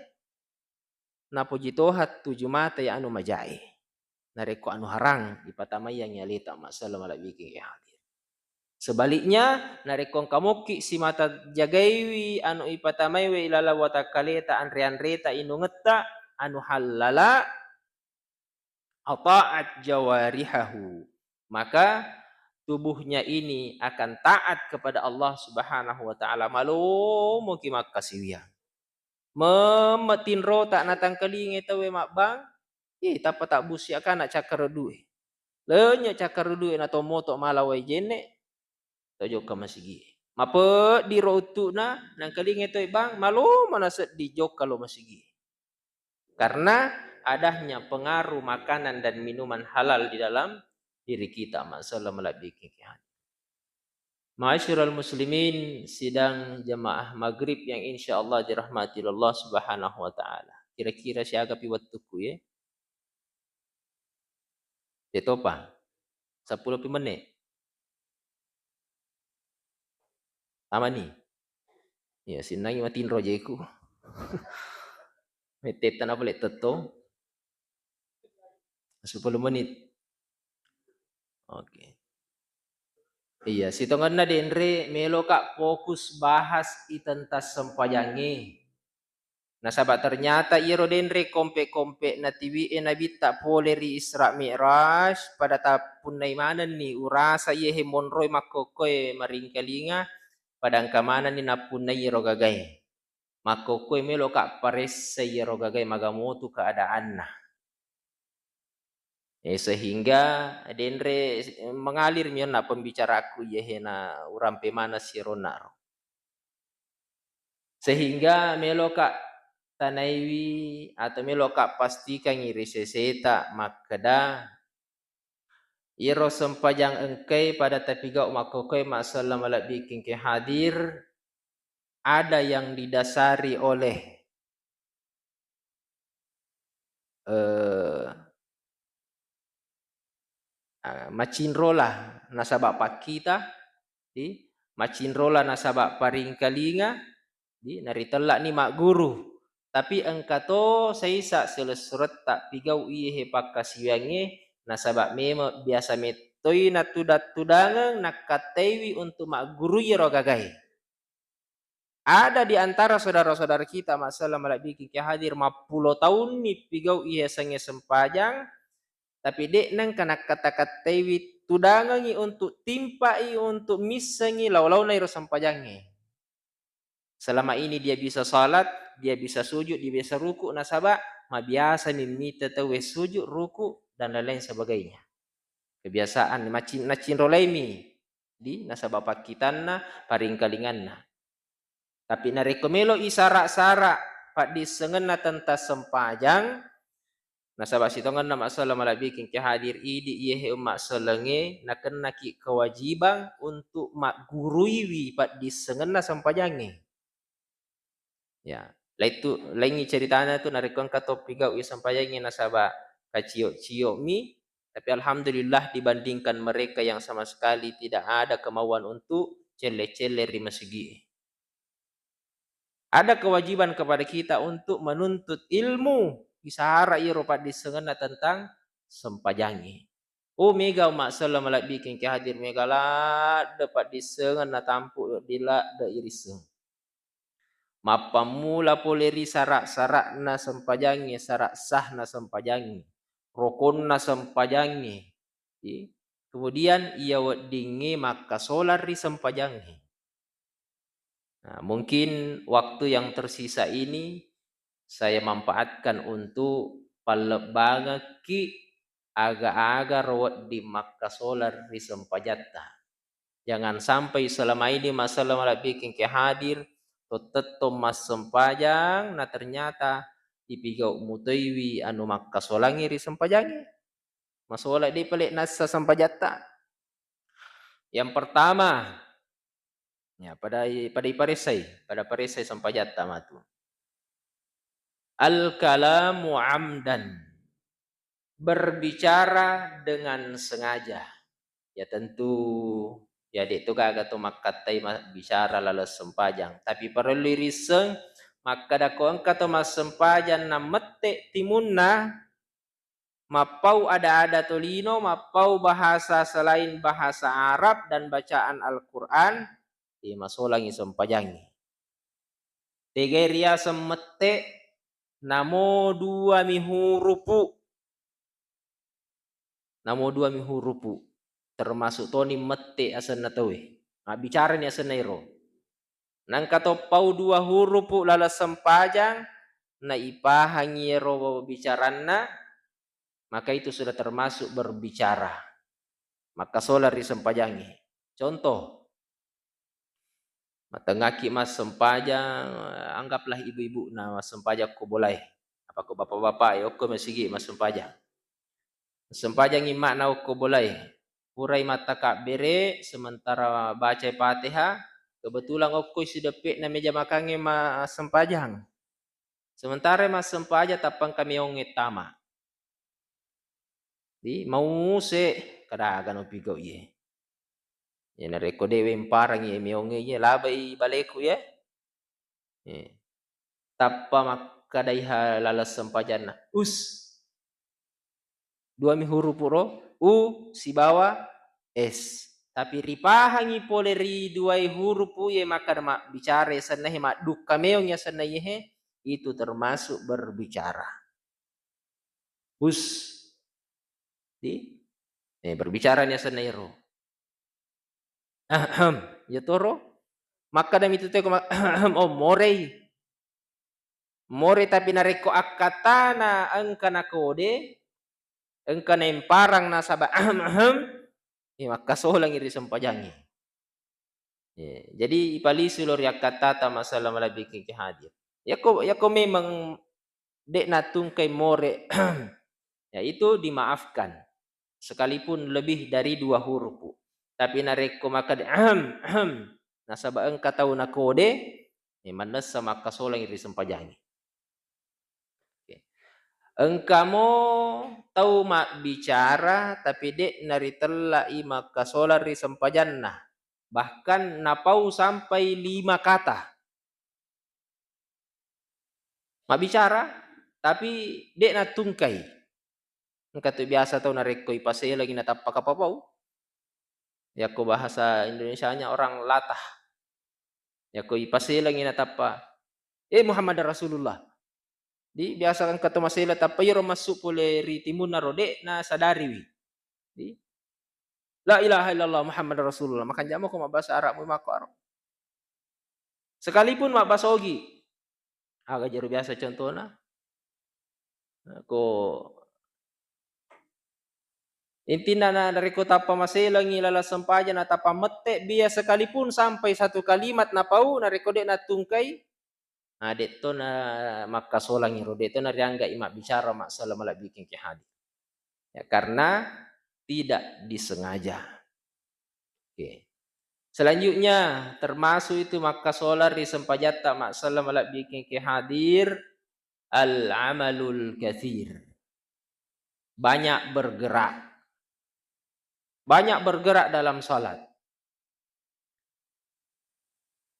napuji tohak 7 mata ya anu majai. Nareko anu harang ipatama yang nyalita masalah malak bikin ya. Sebaliknya narekong kamuki si mata jagaiwi anu ipatamai we ilala watakaleta anre-anreta inungeta anu halala ata'at jawarihahu maka tubuhnya ini akan taat kepada Allah Subhanahu wa taala malu muki makasiwian memetin ro tak natang kelinge tawe mak bang tapa tak busi akan nak cakar duit lenya cakar duit na tomoto malawai jene tojo ka masigi mapa di rotu na nang kalinge toy bang malu manaset di jok kalau masigi karena adanya pengaruh makanan dan minuman halal di dalam diri kita masalah melabiki kian. Ma'asyiral muslimin sidang jamaah maghrib yang insyaallah dirahmati Allah Subhanahu wa taala. Kira-kira siaga piwattuku ya. Detopa 10 menit. Amani. Ya sinangi matin rojeku. Metetan apa lek teto? 10 menit. Oke. Iya, sitongan na denre melo kak fokus bahas itantas sempayangi. Nah sahabat ternyata iro denre kompe-kompe na tiwi nabi tak poleri Isra Mi'raj pada tapun naimanan ni urasa yehe monroy makokoy maringkalinga padang kamana ni napunay iro gagay. Makokoy melo kak pares sa iro gagay magamotu keadaan na. Sehingga denre mengalir na pembicaraku na urang pemana sironaro. Sehingga meloka tanaiwi atau meloka pastikan iri seseta makada iro sempajang engkai pada tapiga makokoi masalah malak bikin ke hadir ada yang didasari oleh macinrola nasabak pak kita di macinrola nasabak paring kalinga di nari telak ni mak guru tapi engkato saisa selesret tak pigau iye pakasiwange nasabak memo biasa metoi na tudangan nakatewi untuk mak guru yero gagai. Ada di antara saudara-saudara kita masalah malak bikin ke hadir 50 tahun ni pigau iye sange sempajang tapi dek nang kana kata-kata tudangangi untuk timpai untuk misangi lau-lau nairo sampajangi. Selama ini dia bisa salat, dia bisa sujud, dia bisa ruku nasabak, biasa mimita tahu sujud, ruku dan lain-lain sebagainya. Kebiasaan macin rolemi di nasabak pakitanna paring kalinganna. Tapi narekomelo isara-sara pak disengenna tentang sempajang nasabak sitongan na masalah malak bikin ke hadir idi iye umat selenge nak naki kewajiban untuk mak guruiwi pat disengenna sampajange. Ya, lain ceritanya tu narekon kato pigau i sampajange nasabak kaciok-ciok mi tapi alhamdulillah dibandingkan mereka yang sama sekali tidak ada kemauan untuk cele-cele di masjid. Ada kewajiban kepada kita untuk menuntut ilmu. Isahara iro pat disengena tentang sempajangi. Mega umat salam malak bikin ke hadir mega lah dapat disengena tampu dila da iriseng. Mapamula poleri sarak-sarak na sempajangi, sarak sah na sempajangi. Rokon na sempajangi. Kemudian ia wadingi maka solar di sempajangi. Nah, mungkin waktu yang tersisa ini saya manfaatkan untuk palebangaki aga-aga rawat di Makkah solar di sempajatta. Jangan sampai selama ini masalah malah bikin ke hadir tetap mas sempajang nah ternyata dipigau mutaiwi anu Makkah solangi di sempajangi. Masalah di pelik nasa sempajatta. Yang pertama ya pada parisai sampajatta matu. Al-kalamu amdan. Berbicara dengan sengaja. Ya tentu ya itu kagak tu makatai bicara lalu sempajang. Tapi perlu riseng maka dakwang kata mas sempajang na mete timunna mapau ada tolino mapau bahasa selain bahasa Arab dan bacaan Al-Quran di masolangi sempajangi. Tegeria semete namo dua mihurupu. Namo dua mihurupu. Termasuk toni mete asan natawe. Bicara ni asan nairo. Nang kato pau dua hurupu lala sempajang na ipahangi ro bicaranna maka itu sudah termasuk berbicara. Maka solar di sempajangi. Contoh matengaki mas sempajang anggaplah ibu-ibu na mas sempajang ko boleh. Apa ko bapak-bapak ya ko masigi mas sempajang. Sempajang imak na ko boleh. Purai mata kak bere sementara baca Fatihah kebetulan okoi sudah pek na meja makange mas sempajang. Sementara mas sempajang tapang kami onget tama. Di mau se kadagan opigo ye. Ya nareko dewe parang ye mionge ye labai baleku ye. Tappa makadaiha lalas sempajana. Dua mi huruf ro si bawah s. Tapi ripahangi poleri dua huruf ye maka bicara senahe mak duka meong ya senahe itu termasuk berbicara. Berbicara nya senahe ro. Ya toro maka dami itu teko more tapi nareko akatana angkana kode engka parang nasaba maka solang iri sempajangi. Jadi ipalisu lor yakatata masalah malabikin ki hadir. Ya ko memang dek natung kai more ya itu dimaafkan sekalipun lebih dari 2 huruf. Tapi nareko maka nasaba engka tahu na kode manas sama kasolang iri sempajangi. Engkamo tahu mak bicara tapi dek nari tella ima kasolar ri sempajanna. Bahkan napau sampai 5 kata. Mak bicara tapi dek na tungkai. Engka tu biasa tahu nareko ipasai lagi na tapak apa-apa. Ya ko bahasa Indonesianya orang latah. Ya ko ipasai lagi na tapa. Muhammad Rasulullah. Di biasa kan kata masela tapi ro masuk pole ri timun na rode na sadari wi. Di la ilaha illallah Muhammad Rasulullah. Makan jamu ko bahasa Arab mo mako Arab. Sekalipun mak basogi. Agak jero biasa contohnya. Ko intina na dari kota pamaselang ilala sempajan atau pamete biasa sekalipun sampai 1 kalimat na pau na rekode na tungkai. Detto na makasolang iro detto na riangga imak bicara mak salam ala bikin ki hadir. Ya, karena tidak disengaja. Oke. Selanjutnya termasuk itu maka solar di sempajata mak salam ala bikin ki hadir al-amalul katsir. Banyak bergerak. Banyak bergerak dalam salat.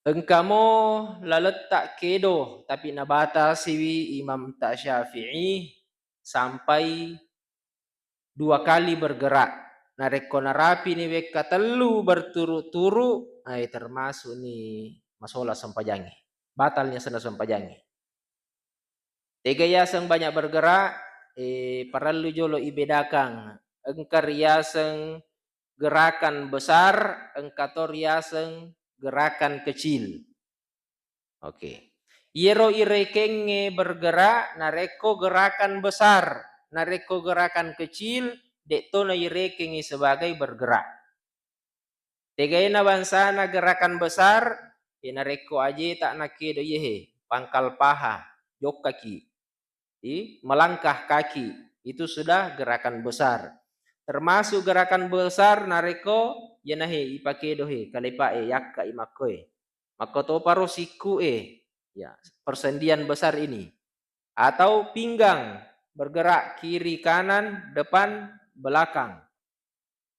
Engkamo laletak kedo tapi nabata siwi Imam Syafi'i sampai 2 kali bergerak. Nareko narapi ni weka telu berturut-turut termasuk ni masola sempajangi. Batalnya sana sempajangi. 3 yasang banyak bergerak perlu jolo ibedakan. Engkar yasang gerakan besar, engkator yasang gerakan kecil. Oke. Yero irekenge bergerak, nareko gerakan besar, nareko gerakan kecil, dekto na irekenge sebagai bergerak. Tegaina bansana gerakan besar, nareko aje tak nakedo yehe, pangkal paha, jok kaki, melangkah kaki, itu sudah gerakan besar. Termasuk gerakan besar nareko yenahe ipakedo he kalepa yakka imakoe. Makoto paro siku ya persendian besar ini atau pinggang bergerak kiri kanan depan belakang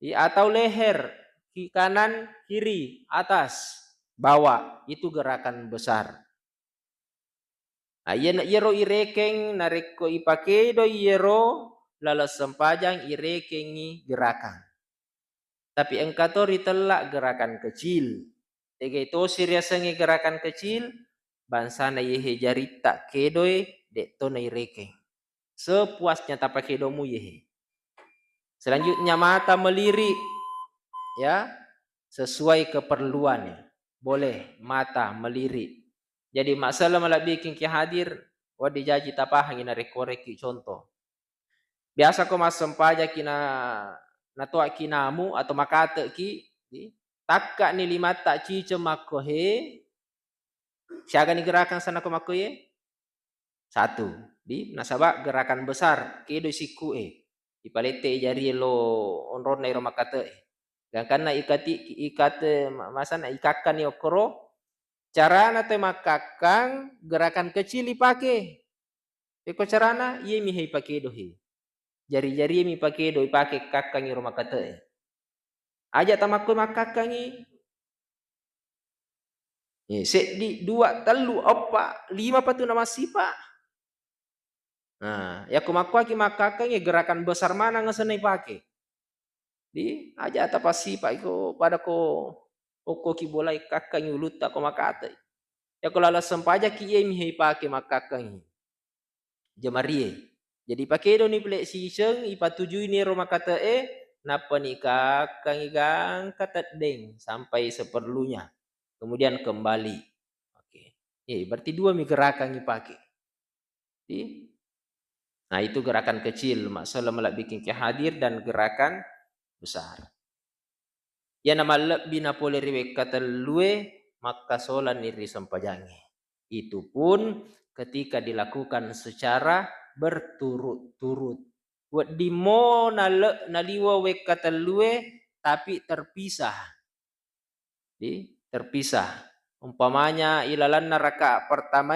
atau leher kiri kanan kiri atas bawah itu gerakan besar. Yero irekeng nareko ipakedo yero lalas sempajang irekengi gerakan. Tapi engkatori telak gerakan kecil. Tege itu siriasangi gerakan kecil. Bansana yehe jarita kedoe dekto na irekeng. Sepuasnya tapak kedomu yehe. Selanjutnya mata melirik. Ya. Sesuai keperluannya. Boleh mata melirik. Jadi masalah malah bikin ki hadir. Wadi jaji tapahang ina rekoreki contoh. Biasa ko mas sempaja kina natua kinamu atau makate ki takka ni 5 tak cice makohe siaga ni gerakan sana ko makohe 1 di nasaba gerakan besar kedo siku ipalete jari lo onron na iro makate gangkan na ikate masana ikakkan ni okoro carana te makakang gerakan kecil ipake iko carana iye mi hei pakedo he jari-jari mi pakedo ipake kakang iro makate aja tamakku makakangi di 2 telu 4 5 patu nama sipa. Nah, ya kumakwa ki makakangi gerakan besar mana ngesenai pake. Di aja tapa sipa iko pada ko oko ki bolai kakangi uluta ko makate. Ya ko lala sempaja ki ye mi pake makakangi. Jamarie. Jadi pakedo ni plek siseng ipatujui ni ro makate napa ni kakang igang katat deng sampai seperlunya. Kemudian kembali. Oke. Berarti 2 mi gerakan dipakai. Nah, itu gerakan kecil masalah melak bikin ke hadir dan gerakan besar. Ya nama lebih napole riwe kata lue maka solan iri sampajangi. Itu pun ketika dilakukan secara berturut-turut. Wad di mo naliwa we kata lue tapi terpisah. Terpisah. Umpamanya ilalan raka pertama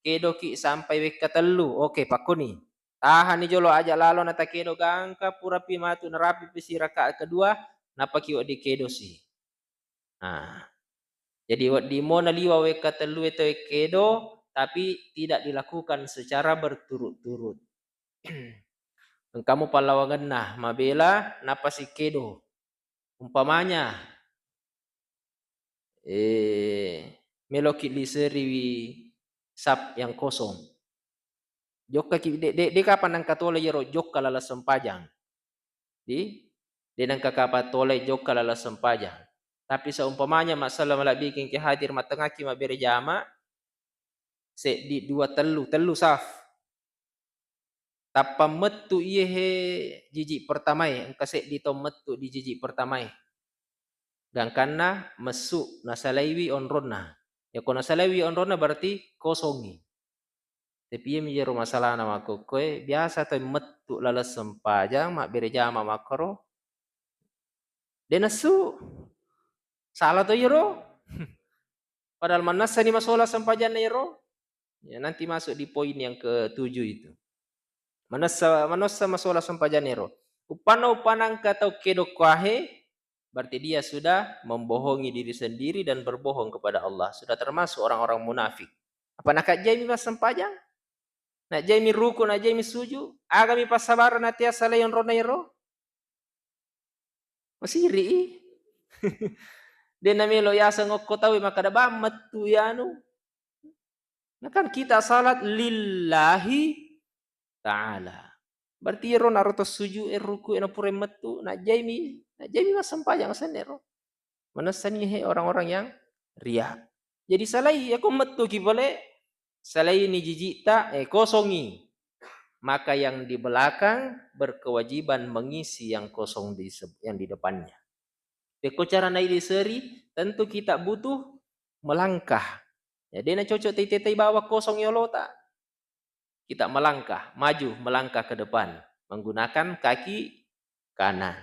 kedoki sampai we kata lu. Oke, pakuni. Tahan ni jolo aja lalo nata kedo gangka pura pi matu nerapi pisi raka kedua napaki di kedo si. Nah, jadi di mo naliwa we katelu itu kedo tapi tidak dilakukan secara berturut-turut. Kamu palawangan nah mabela napa si kedo. Umpamanya meloki liseri sap yang kosong. Jokka de kapan nang katole yero jokka lala sempajang. Di nang kakapatole jokka lala sempajang. Tapi seumpamanya masalah malak bikin ke hadir matengaki mabere jama se di dua telu saf. Tapa metu iye he jiji pertama engka se di to metu di jiji pertama. Gangkanna mesu nasalaiwi onronna. Ya ko nasalaiwi onronna berarti kosongi. Tapi ye mi jero masalah nama koe biasa to metu lala sempajang mak bere jama makro. Denasu salah to yero. Padahal manasa ni masola sempajang yero. Ya, nanti masuk di poin yang ke-7 itu. Manasa masola sempajanero. Upana kata kedo kwahe berarti dia sudah membohongi diri sendiri dan berbohong kepada Allah. Sudah termasuk orang-orang munafik. Apa nak jaimi mas sempajang? Nak jaimi ruku, nak jaimi suju? Agami pasabaran natia salayon ronairo? Masiri. Dia namelo yasa ngokko tawi maka da bamat tu yanu. Nah kan kita salat lillahi ta'ala. Berarti ero naruto suju ruku eno pure metu na jaimi mas sempajang senero. Manasani he orang-orang yang ria. Jadi salai aku metu ki boleh salai ni jijita kosongi. Maka yang di belakang berkewajiban mengisi yang kosong yang di depannya. Beko cara naik seri tentu kita butuh melangkah. Ya dia cocok tei bawah kosong yolota. Kita melangkah ke depan menggunakan kaki kanan.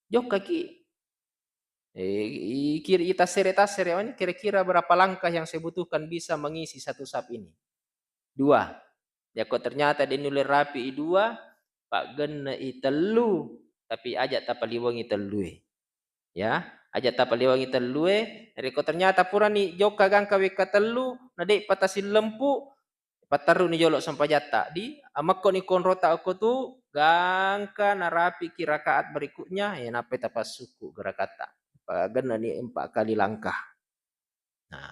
Jok kaki. Kita seret ini kira-kira berapa langkah yang saya butuhkan bisa mengisi satu sap ini? 2. Ya kok ternyata dinulir rapi 2, pak gena telu, tapi ajak tapaliwangi telue. Ya, ajak tapaliwangi telue, reko ternyata pura ni joka gangka weka telu, nadek patasin lempu, pataru ni jolok sampajata di amakko ni konrota aku tu gangka narapi kirakaat berikutnya ya nape tapas suku gerakata pagana ni 4 kali langkah. Nah,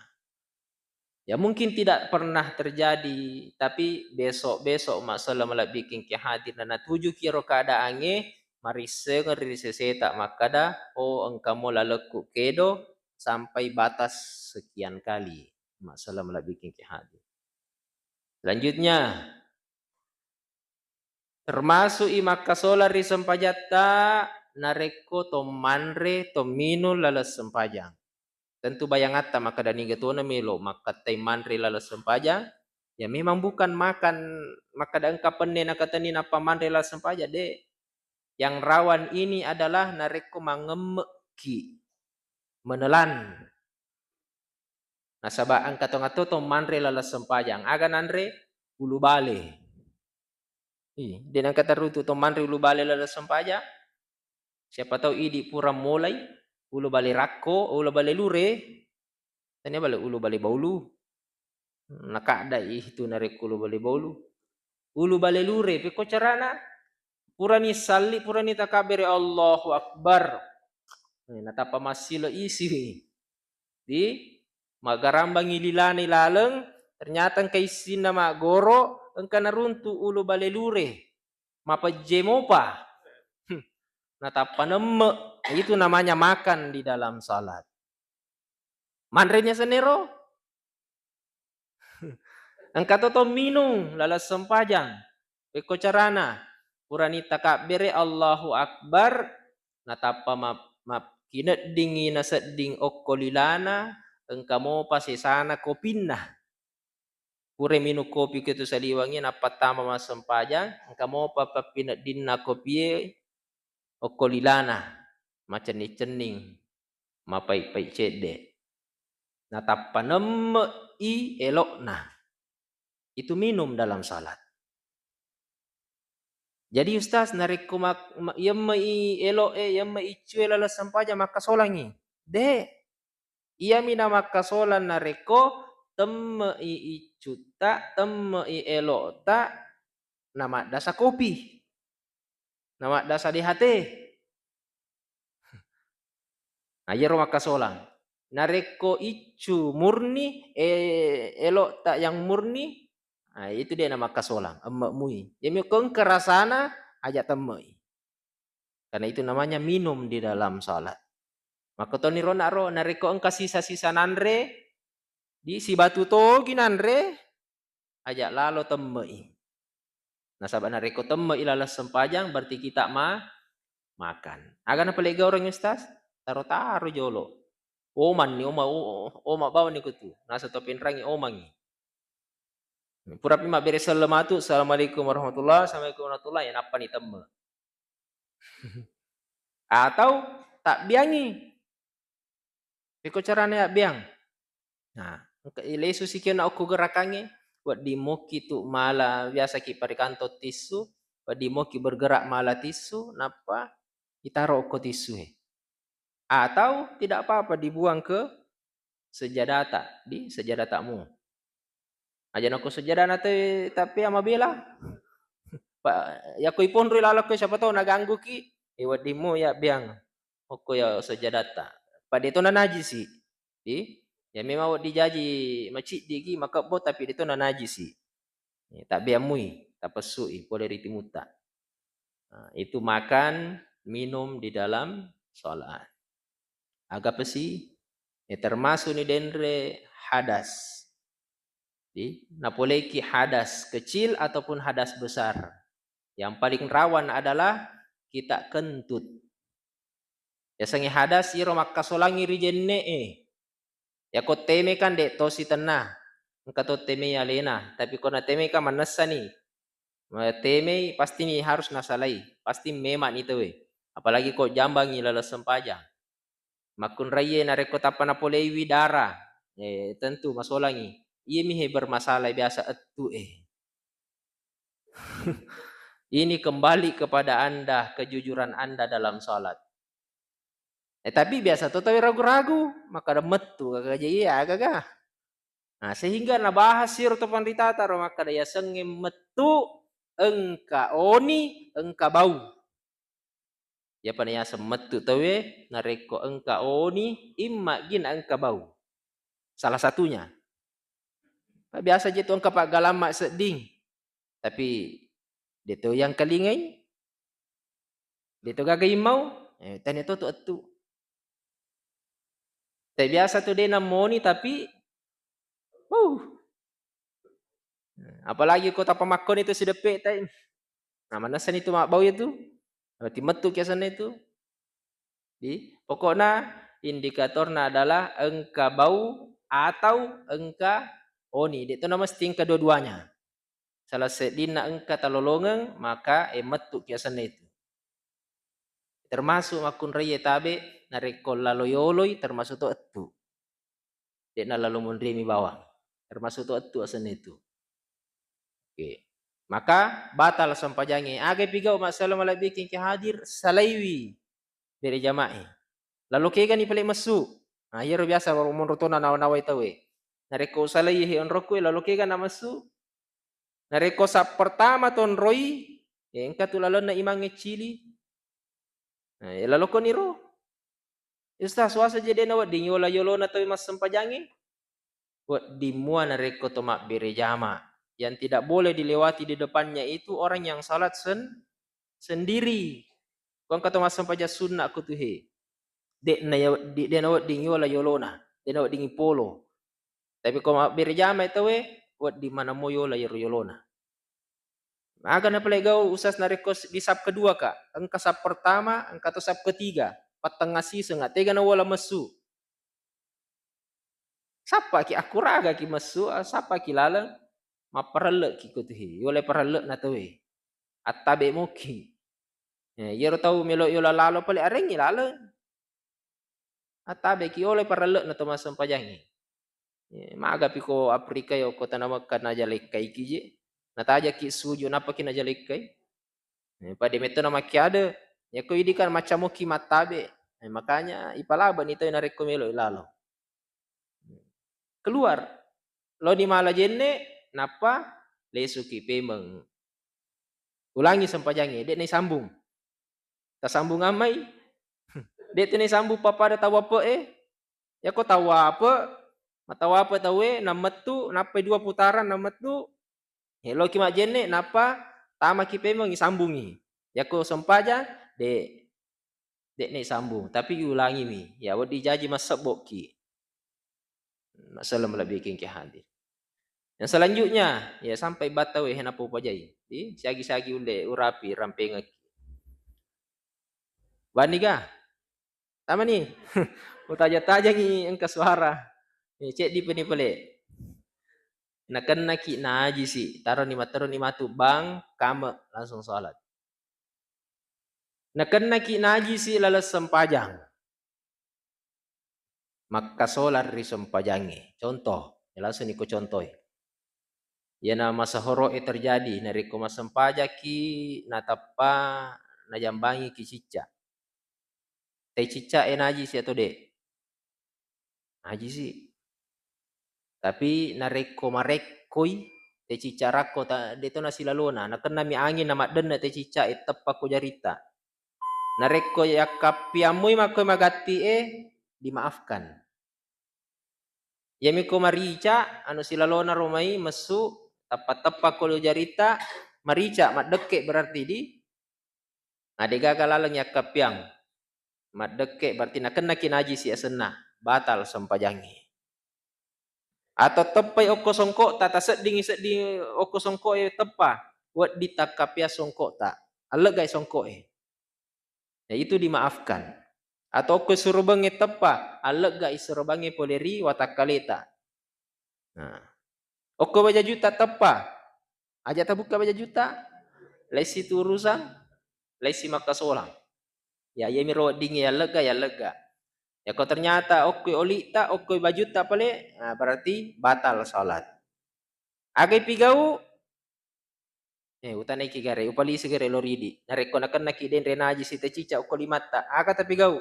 ya mungkin tidak pernah terjadi tapi besok masalah malak bikin ki hadir dan 7 kiro keadaannya mari ngeri seseta makada engkau laleku kedo sampai batas sekian kali masalah malak bikin ki hadir. Selanjutnya, termasuk imaka solari sempajata nareko to manre to minu lalas sempajang. Tentu bayangata maka dani getona melo maka tai manre lalas sempajang. Ya memang bukan makan maka dan kapenne nakatani apa manre lalas sempajang de. Yang rawan ini adalah nareko mangemeki menelan. Nasaba angkatong ato to manre lalas sempajang. Aga nanre ulu bale. Dia nang kata rutu to manri ulu bale lala sempaja. Siapa tahu idi pura mulai ulu bale rakko, ulu bale lure. Tanya bale ulu bale baulu. Nakada itu narik ulu bale baulu. Ulu bale lure peko carana pura ni salli pura ni takabere Allahu Akbar. Natapa masilo isi. Di magarambang ililani laleng ternyata kaisin nama goro engka naruntu ulu bale lure. Mapa jemopa. Natapa nemme. Itu namanya makan di dalam salat. Manrenya senero. Engka toto minum lalas sempajang. Eko carana. Purani takabere Allahu Akbar. Natapa map kinet dingi na seding okkolilana. Engka mo pasisana kopinna. Pure minum kopi ketu saliwangi napatama mas sempajang. Engka mo papinet dinna kopie okkolilana. Macening-cening. Mapai-pai cede. Natapa nemme i elokna. Itu minum dalam salat. Jadi Ustaz nareko yamma i elo yamma icue lala sampaja maka solangi. De iya mina maka solan nareko temme i icuta temme i elo ta nama dasa kopi. Nama dasa di hate. Ayero maka solang. Nareko icu murni elo tak yang murni. Nah, itu dia nama kasolang, emak mui. Jadi kong kerasana ajak temui. Karena itu namanya minum di dalam salat. Maka toni rona ro nareko engka sisa-sisa nanre di si batu togi nanre ajak lalo temui. Nah sahabat nareko temui lalas sempajang berarti kita makan. Agak apa lagi orang Ustaz? Taruh-taruh jolo. Oman ni oma bawa ni kutu. Nasa topin rangi omangi. Pura pima beres salamatu. Assalamualaikum warahmatullahi wabarakatuh. Assalamualaikum warahmatullahi wabarakatuh. Yang apa nih temme? Atau tak biangi. Biko caranya biang. Nah, lesu sikio na aku gerakannya. Buat di moki tu mala biasa ki parikanto tisu. Buat di moki bergerak mala tisu. Napa? Itaro ko tisu. Atau tidak apa-apa dibuang ke sejadata. Di sejadatamu. Ajan aku sejadah nate tapi ama bela. Ya ko ipon rilala ko siapa tahu naganggu ki. Iwadi mo ya biang. Oko ya sejadata. Pada itu na najisi. Ya memang dijaji macik digi maka bot tapi itu na najisi. Tak biamui, tak pesui, boleh ritimuta. Nah, itu makan, minum di dalam sholat. Agak pesi, termasuk ni dendre hadas. Napoleki hadas kecil ataupun hadas besar. Yang paling rawan adalah kita kentut. Ya sangi hadas iro makka solangi rijenne ya ko teme kan de tosi tenah. Engka to teme ya lena, tapi kona teme kan manasa nih. Teme pasti nih harus nasalai, pasti memang itu we. Apalagi kok jambangi lalas sempajang. Makun raya nareko tapana polewi darah. Tentu masolangi. Iya mihe bermasalah biasa etu Ini kembali kepada Anda, kejujuran Anda dalam salat. Tapi biasa tuh tapi ragu-ragu, maka ada metu kagak iya kagak. Nah, sehingga nabahas sir to panditata ro maka daya sengem metu engka oni engka bau. Ya panaya semetu tawe nareko engka oni imma gin engka bau. Salah satunya. Biasa jitu engka pak galama seding. Tapi dito yang kalingay. Dito gagay mau. Tanya to etu. Tapi biasa tuh dia namoni tapi apalagi kota pemakon itu sedepek tay. Nah, manasan itu mak bau itu. Berarti metu kiasan itu. Pokoknya indikatornya adalah engka bau atau engka oni. Itu nama sting kedua-duanya. Salah sedina engka talolongan maka metu kiasan itu. Termasuk makun raya tabe narekol laloyoloi termasuk to etu. Dia na lalu mundrimi bawang. Termasuk to etu asan itu. Oke. Maka batal sampajangi. Aga pigau masalah malah bikin ke hadir salaiwi dari jama'i. Lalu kaya ni pala masu. Nah, hiro biasa baru monrotona nawa-nawa itawe. Nareko salaihi on roku lalu kaya na masu. Nareko sa pertama ton roi, engka tu lalon na imang cili. Nah, lalu ko niro. Ustaz swasa jadi na wad dinyo la yolo na tawi mas sampajangi. Wad dimua nareko to mak bere jama. Yang tidak boleh dilewati di depannya itu orang yang salat sendiri. Kung kata mas sampaja sunnah aku tuh Dek na ding yola yolona. Dek na dingi polo. Tapi kung berjama itu wat di mana moyo la yolona. Aga na pala ikaw usas na request di sub kedua ka. Ang kasap pertama, ang kato sub ketiga. Patengah season nga. Tega na wala masu. Sapa ki akuraga ki masu, sapa ki lalang. Maparalek ki kutuhi. Yole paralek na tuwi. At tabi mo ki. Yero tau melo yola lalo pali arengi lalang. At tabi ki yole paralek na tumasang pajangi. Maaga pi ko Afrika yo ko tanamakan na jalikai ki je. Nataja ki sujo napa ki na jalikai. Pada meto na makiada. Ya ko idi kan macam mo ki matabe. Makanya ipalaban ito na rekomelo ilalo. Keluar. Lo di mala jenne napa lesu ki pemeng. Ulangi sampajangi, dek ni sambung. Ta sambung amai. Dek ni sambung papa ada tahu apa Ya ko tahu apa? Matahu apa tahu namat tu napa 2 putaran namat tu. Lo ki mak jenne napa tama ki pemeng sambungi. Ya ko sampaja dek ni sambung tapi ulangi mi. Ya wadi jaji masabok ki. Masalah lebih ki hadir. Yang selanjutnya, ya sampai batawe henapo pajai. Siagi-siagi ule urapi rampenga. Bani ga? Tama ni. Utaja-taja ni engka suara. Cek di peni pele. Nakan naki naji si. Taruh ni matu bang kama langsung salat. Nakan naki naji si lalas sempajang. Maka solar ri sempajangi. Contoh, langsung niko contoh. Ya na masa horo terjadi nariko masempajaki natapa najambangi ki cica. Teh cica naji si atau dek? Naji si. Tapi nareko marekoi teh cica rako ta deto na silalona. Nakan nami angin nama den teh cica tepa ko jarita. Nareko yakapiamui makoi magati dimaafkan. Yami ko marica anu silalona romai mesu tepa ko jarita marica madeke berarti di adega galaleng yakapiang. Madeke berarti nakan naji si asena batal sampajangi. Atau tepai oko songkok tak seding oko songkok tepa buat ditakapia songkok tak aleg guys songkok ya itu dimaafkan. Atau oko suruh bangi tepa aleg guys suruh bangi poleri watakaleta. Nah, oko baja juta tepa aja tabuka baja juta lesi tu urusan lesi maka solang. Ya miro dingi ya lega. Ya kalau ternyata oke oli tak oke baju tak pale, nah, berarti batal salat. Agai pigau, utanai kigare, upali segere loridi. Nareko nakan nakiden renaji si tecica uko limata. Aga tapi gau,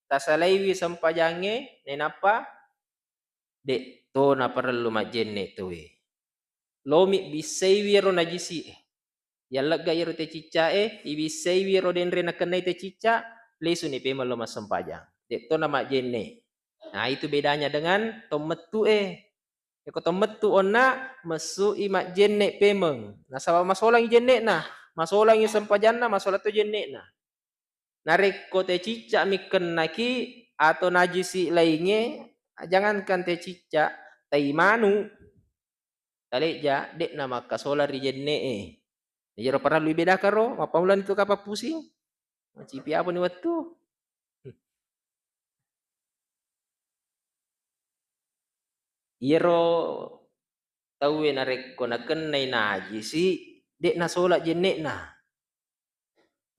tasalaiwi sampajange, nenapa? Dek to na perlu majenne tuwe. Lomi bisaiwi ro najisi. Ya lega yero tecica ibisaiwi ro denre nakan tecica, lesu ni pema lo masampajang. Dek to nama jenne. Nah itu bedanya dengan tometu Eko tometu ona mesu imak jenne pemeng. Nah sama masolang jenne nah. Masolang yang sempajana masolah tu jenne nah. Nareko te cica miken naki atau najisi lainnya. Jangankan te cica. Taimanu. Talekja dek nama kasola ri jenne Jero pernah lu beda karo. Mapamulan itu kapa pusing. Macipi apa ni waktu. Iro tahu narek konaken nai najisi dek na solat jenek na.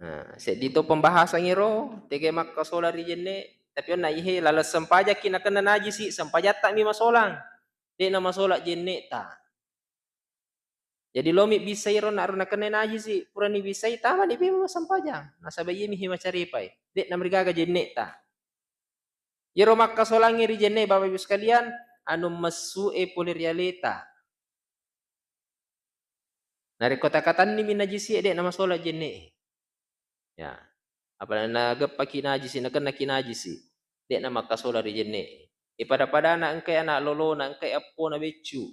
Nah, sedito pembahasan iro tege makka solat ri jenek tapi on naihe lalas sempaja kinaken na najisi sempajat tak mi masolang. Dek na masolat jenek ta. Jadi lomi bisa iro na rona kena najisi purani bisa tama di bima sampaja. Nasabaye mi hima caripai. Dek na merigaga jenek ta. Iro makka solangi ri jenek Bapak Ibu sekalian anu mesu poli realita. Nari kota-katan ni minajisi dek nama solat jenne. Ya. Apa na gepaki najisi na kena kinajisi. Dek nama kasola di jenne. Pada anak engkai anak lolo na engkai apo na becu.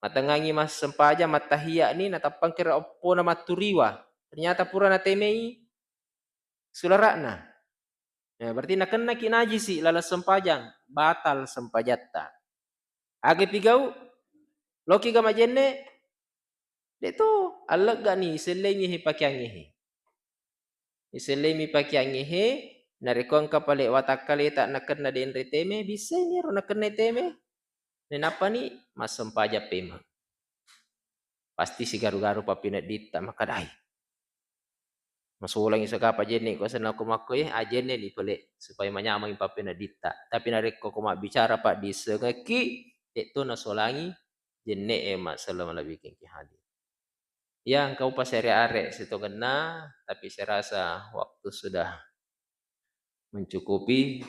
Matangangi mas sempaja matahia ni natapang kira apo na maturiwa. Ternyata pura na temei sularakna. Ya, berarti na kena kinajisi lalas sempajang batal sempajatta. Age pigau Loki kama jenne, de to Allah gani selenge he pakyange he. Selemi pakyange he, narikon kapale watakale tak naken na den reteme, bisa ni ro naken teme. Nenapa ni masem paja pema. Pasti si garu-garu papina dita makadai. Masulang isa ka pa jenne ko sana kumakoy ajenne ni pale supaya manyamang papina dita. Tapi nareko ko bicara pak di segeki itu nasolangi jenne ema salam labikin ki hadir. Ya engkau pas are situ kena, tapi saya rasa waktu sudah mencukupi.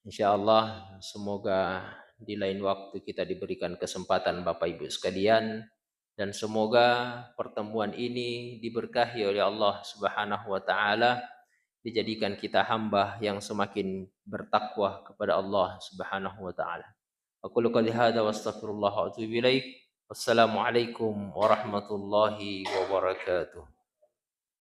Insyaallah semoga di lain waktu kita diberikan kesempatan Bapak Ibu sekalian, dan semoga pertemuan ini diberkahi oleh Allah Subhanahu wa taala, dijadikan kita hamba yang semakin bertakwa kepada Allah Subhanahu wa taala. Aku qouli hadza wa astaghfirullah wa atubu ilaik. Wassalamualaikum warahmatullahi wabarakatuh.